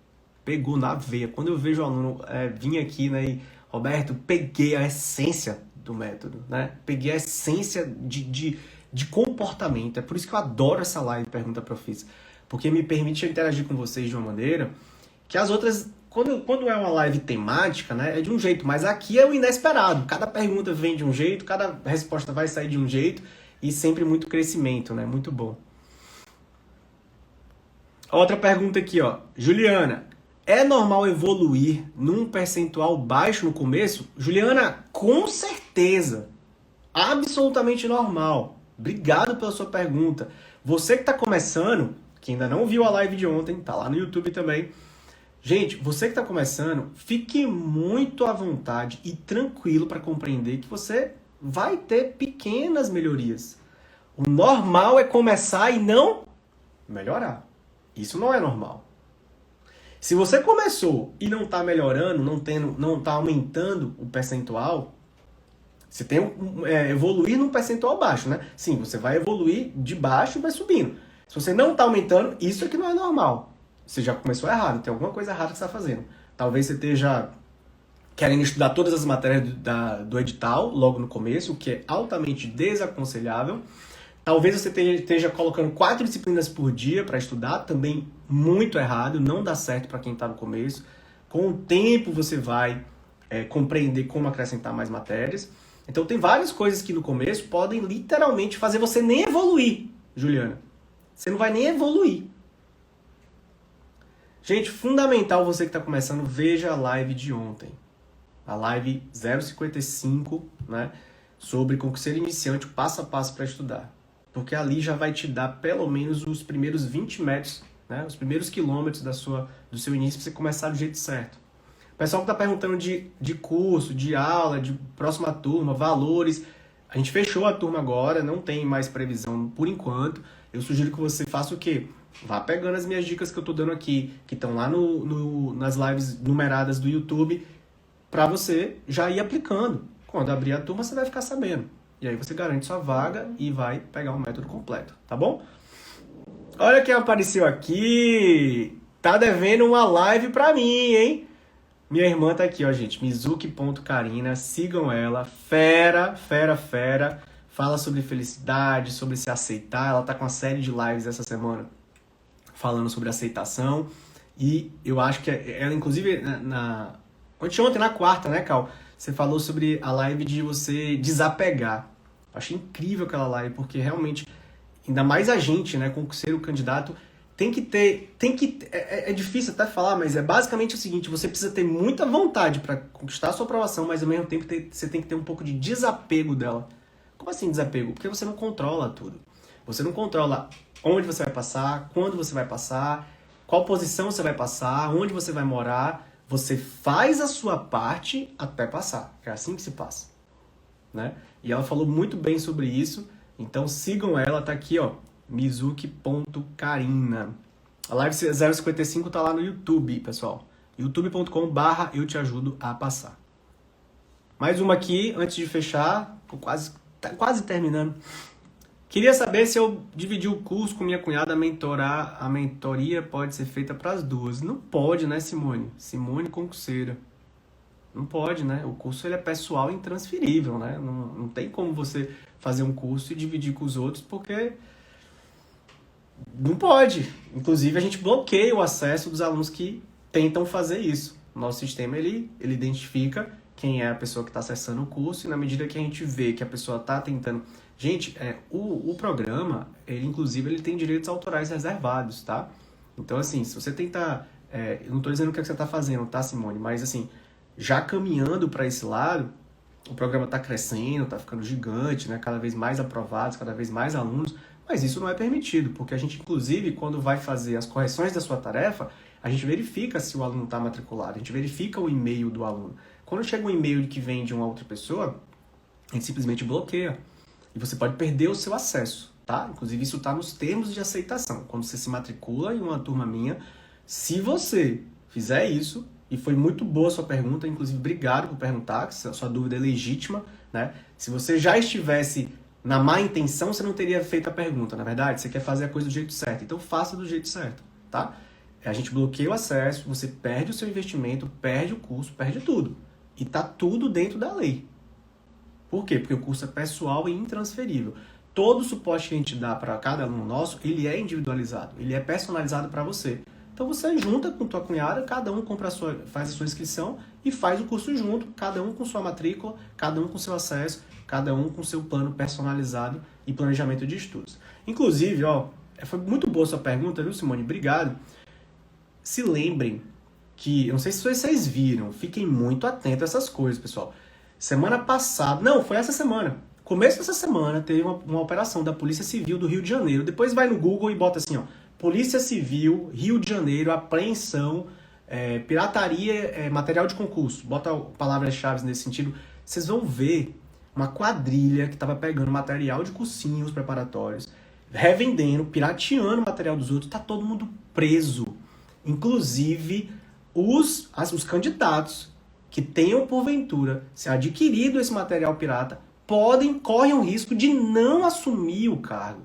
Pegou na veia. Quando eu vejo o aluno vir aqui, né, e, Roberto, peguei a essência do método, né? Peguei a essência de comportamento. É por isso que eu adoro essa live Pergunta Profissa, porque me permite interagir com vocês de uma maneira que as outras, quando é uma live temática, né, é de um jeito, mas aqui é o inesperado. Cada pergunta vem de um jeito, cada resposta vai sair de um jeito e sempre muito crescimento, né? Muito bom. Outra pergunta aqui, ó. Juliana, é normal evoluir num percentual baixo no começo? Juliana, com certeza. Absolutamente normal. Obrigado pela sua pergunta. Você que está começando, que ainda não viu a live de ontem, tá lá no YouTube também. Gente, você que está começando, fique muito à vontade e tranquilo para compreender que você vai ter pequenas melhorias. O normal é começar e não melhorar. Isso não é normal. Se você começou e não está melhorando, não está aumentando o percentual, você tem evoluir num percentual baixo, né? Sim, você vai evoluir de baixo e vai subindo. Se você não está aumentando, isso aqui não é normal. Você já começou errado, tem alguma coisa errada que você está fazendo. Talvez você esteja querendo estudar todas as matérias do edital logo no começo, o que é altamente desaconselhável. Talvez você esteja colocando 4 disciplinas por dia para estudar, também muito errado, não dá certo para quem está no começo. Com o tempo você vai compreender como acrescentar mais matérias. Então tem várias coisas que no começo podem literalmente fazer você nem evoluir, Juliana. Você não vai nem evoluir. Gente, fundamental você que está começando, veja a live de ontem. A live 055, né? Sobre concurseiro iniciante, passo a passo para estudar. Porque ali já vai te dar pelo menos os primeiros 20 metros, né? Os primeiros quilômetros do seu início para você começar do jeito certo. O pessoal que está perguntando de curso, de aula, de próxima turma, valores. A gente fechou a turma agora, não tem mais previsão por enquanto. Eu sugiro que você faça o quê? Vá pegando as minhas dicas que eu estou dando aqui, que estão lá nas lives numeradas do YouTube, para você já ir aplicando. Quando abrir a turma, você vai ficar sabendo. E aí você garante sua vaga e vai pegar o método completo, tá bom? Olha quem apareceu aqui! Tá devendo uma live pra mim, hein? Minha irmã tá aqui, ó, gente. Mizuki.Karina, sigam ela. Fera, fera, fera. Fala sobre felicidade, sobre se aceitar. Ela tá com uma série de lives essa semana falando sobre aceitação. E eu acho que ela, inclusive, ontem na quarta, né, Cal? Você falou sobre a live de você desapegar. Eu achei incrível aquela live, porque realmente, ainda mais a gente, né, concurseiro, candidato, é difícil até falar, mas é basicamente o seguinte: você precisa ter muita vontade para conquistar a sua aprovação, mas ao mesmo tempo você tem que ter um pouco de desapego dela. Como assim desapego? Porque você não controla tudo. Você não controla onde você vai passar, quando você vai passar, qual posição você vai passar, onde você vai morar. Você faz a sua parte até passar. É assim que se passa, né? E ela falou muito bem sobre isso. Então sigam ela, tá aqui, ó, Mizuki.Karina. A live 055 tá lá no YouTube, pessoal. youtube.com/eu te ajudo a passar. Mais uma aqui, antes de fechar. Tô quase terminando. Queria saber se eu dividir o curso com minha cunhada, a mentoria pode ser feita para as duas. Não pode, né, Simone? Simone concurseira. Não pode, né? O curso ele é pessoal e intransferível, né? Não tem como você fazer um curso e dividir com os outros, porque não pode. Inclusive, a gente bloqueia o acesso dos alunos que tentam fazer isso. O nosso sistema, ele identifica quem é a pessoa que está acessando o curso, e na medida que a gente vê que a pessoa está tentando... Gente, o programa, ele tem direitos autorais reservados, tá? Então, assim, se você tentar... eu não estou dizendo o que você está fazendo, tá, Simone? Mas, assim, já caminhando para esse lado, o programa está crescendo, está ficando gigante, né? Cada vez mais aprovados, cada vez mais alunos, mas isso não é permitido, porque a gente, inclusive, quando vai fazer as correções da sua tarefa, a gente verifica se o aluno está matriculado, a gente verifica o e-mail do aluno. Quando chega um e-mail que vem de uma outra pessoa, a gente simplesmente bloqueia. E você pode perder o seu acesso, tá? tá? Inclusive isso tá nos termos de aceitação. Quando você se matricula em uma turma minha, se você fizer isso, e foi muito boa a sua pergunta, inclusive obrigado por perguntar, que a sua dúvida é legítima, né? Se você já estivesse na má intenção, você não teria feito a pergunta, na verdade, você quer fazer a coisa do jeito certo, então faça do jeito certo, tá? A gente bloqueia o acesso, você perde o seu investimento, perde o curso, perde tudo. E tá tudo dentro da lei. Por quê? Porque o curso é pessoal e intransferível. Todo o suporte que a gente dá para cada aluno nosso, ele é individualizado, ele é personalizado para você. Então você junta com tua cunhada, cada um faz a sua inscrição e faz o curso junto, cada um com sua matrícula, cada um com seu acesso, cada um com seu plano personalizado e planejamento de estudos. Inclusive, ó, foi muito boa a sua pergunta, viu, Simone? Obrigado. Se lembrem que, eu não sei se vocês viram, fiquem muito atentos a essas coisas, pessoal. Semana passada, não, foi essa semana. Começo dessa semana teve uma operação da Polícia Civil do Rio de Janeiro. Depois vai no Google e bota assim, ó, Polícia Civil, Rio de Janeiro, apreensão, pirataria, material de concurso. Bota palavras-chave nesse sentido. Vocês vão ver uma quadrilha que estava pegando material de cursinhos preparatórios, revendendo, pirateando o material dos outros. Tá todo mundo preso. Inclusive os candidatos que tenham, porventura, se adquirido esse material pirata, correm o risco de não assumir o cargo.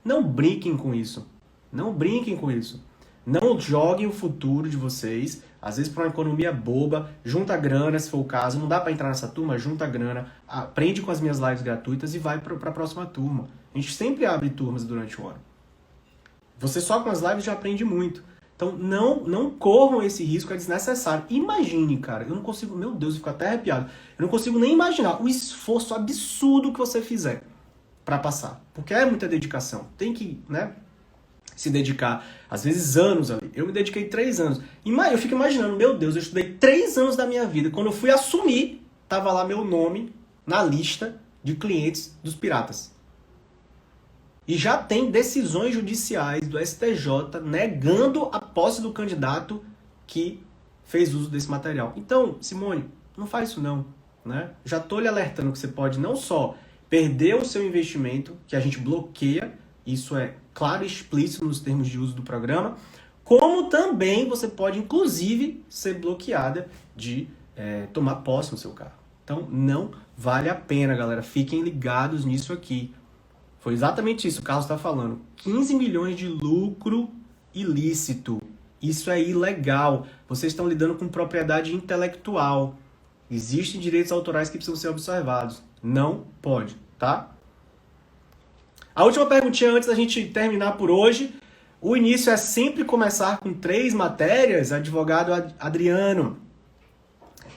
Não brinquem com isso. Não brinquem com isso. Não joguem o futuro de vocês, às vezes para uma economia boba, junta grana, se for o caso, não dá para entrar nessa turma, junta grana, aprende com as minhas lives gratuitas e vai para a próxima turma. A gente sempre abre turmas durante o ano. Você só com as lives já aprende muito. Então não corram esse risco, é desnecessário. Imagine, cara, eu não consigo, meu Deus, eu fico até arrepiado. Eu não consigo nem imaginar o esforço absurdo que você fizer para passar. Porque é muita dedicação. Tem que, né, se dedicar, às vezes anos ali. Eu me dediquei 3 anos. Eu fico imaginando, meu Deus, eu estudei 3 anos da minha vida. Quando eu fui assumir, tava lá meu nome na lista de clientes dos piratas. E já tem decisões judiciais do STJ negando a posse do candidato que fez uso desse material. Então, Simone, não faz isso não, né? Já estou lhe alertando que você pode não só perder o seu investimento, que a gente bloqueia, isso é claro e explícito nos termos de uso do programa, como também você pode, inclusive, ser bloqueada de tomar posse no seu carro. Então, não vale a pena, galera. Fiquem ligados nisso aqui. Foi exatamente isso, o Carlos está falando. 15 milhões de lucro ilícito. Isso é ilegal. Vocês estão lidando com propriedade intelectual. Existem direitos autorais que precisam ser observados. Não pode, tá? A última perguntinha antes da gente terminar por hoje. O início é sempre começar com 3 matérias, advogado Adriano.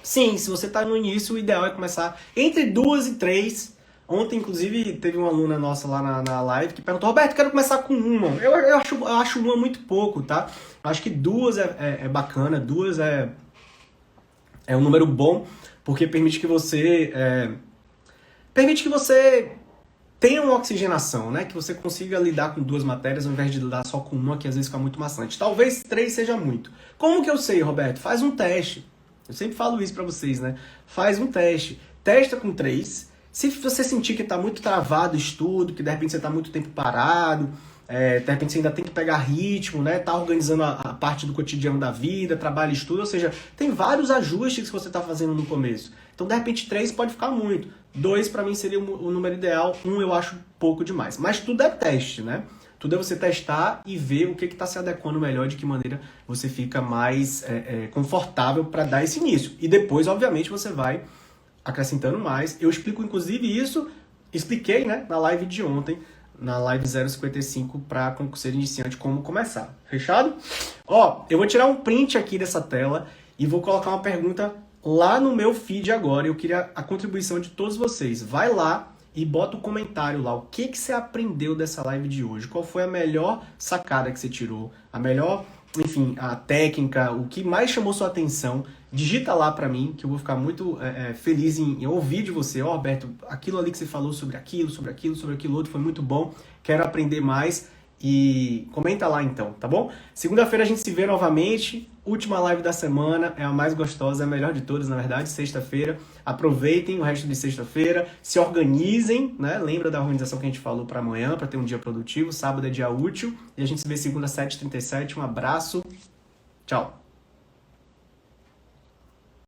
Sim, se você está no início, o ideal é começar entre 2 e 3. Ontem, inclusive, teve uma aluna nossa lá na live que perguntou: Roberto, quero começar com uma. Eu acho uma muito pouco, tá? Acho que 2 é bacana, 2 é um número bom, porque permite que você tenha uma oxigenação, né? Que você consiga lidar com 2 matérias ao invés de lidar só com uma, que às vezes fica muito maçante. Talvez 3 seja muito. Como que eu sei, Roberto? Faz um teste. Eu sempre falo isso pra vocês, né? Faz um teste. Testa com 3. Se você sentir que está muito travado o estudo, que de repente você está muito tempo parado, de repente você ainda tem que pegar ritmo, né? Tá organizando a parte do cotidiano da vida, trabalho e estudo, ou seja, tem vários ajustes que você está fazendo no começo. Então, de repente, 3 pode ficar muito. 2 para mim seria o número ideal, 1 eu acho pouco demais. Mas tudo é teste, né? Tudo é você testar e ver o que está se adequando melhor, de que maneira você fica mais confortável para dar esse início. E depois, obviamente, você vai acrescentando mais. Eu explico, inclusive, expliquei, né, na live de ontem, na live 055 para concurseiro iniciante, como começar. Fechado? Ó, eu vou tirar um print aqui dessa tela e vou colocar uma pergunta lá no meu feed agora. Eu queria a contribuição de todos vocês. Vai lá e bota o comentário lá. O que você aprendeu dessa live de hoje? Qual foi a melhor sacada que você tirou? A melhor, enfim, a técnica, o que mais chamou sua atenção? Digita lá pra mim, que eu vou ficar muito feliz em ouvir de você. Ó, Roberto, aquilo ali que você falou sobre aquilo outro foi muito bom. Quero aprender mais. E comenta lá então, tá bom? Segunda-feira a gente se vê novamente. Última live da semana, é a mais gostosa, é a melhor de todas, na verdade, sexta-feira. Aproveitem o resto de sexta-feira, se organizem, né? Lembra da organização que a gente falou para amanhã, para ter um dia produtivo. Sábado é dia útil. E a gente se vê segunda, 7h37. Um abraço. Tchau.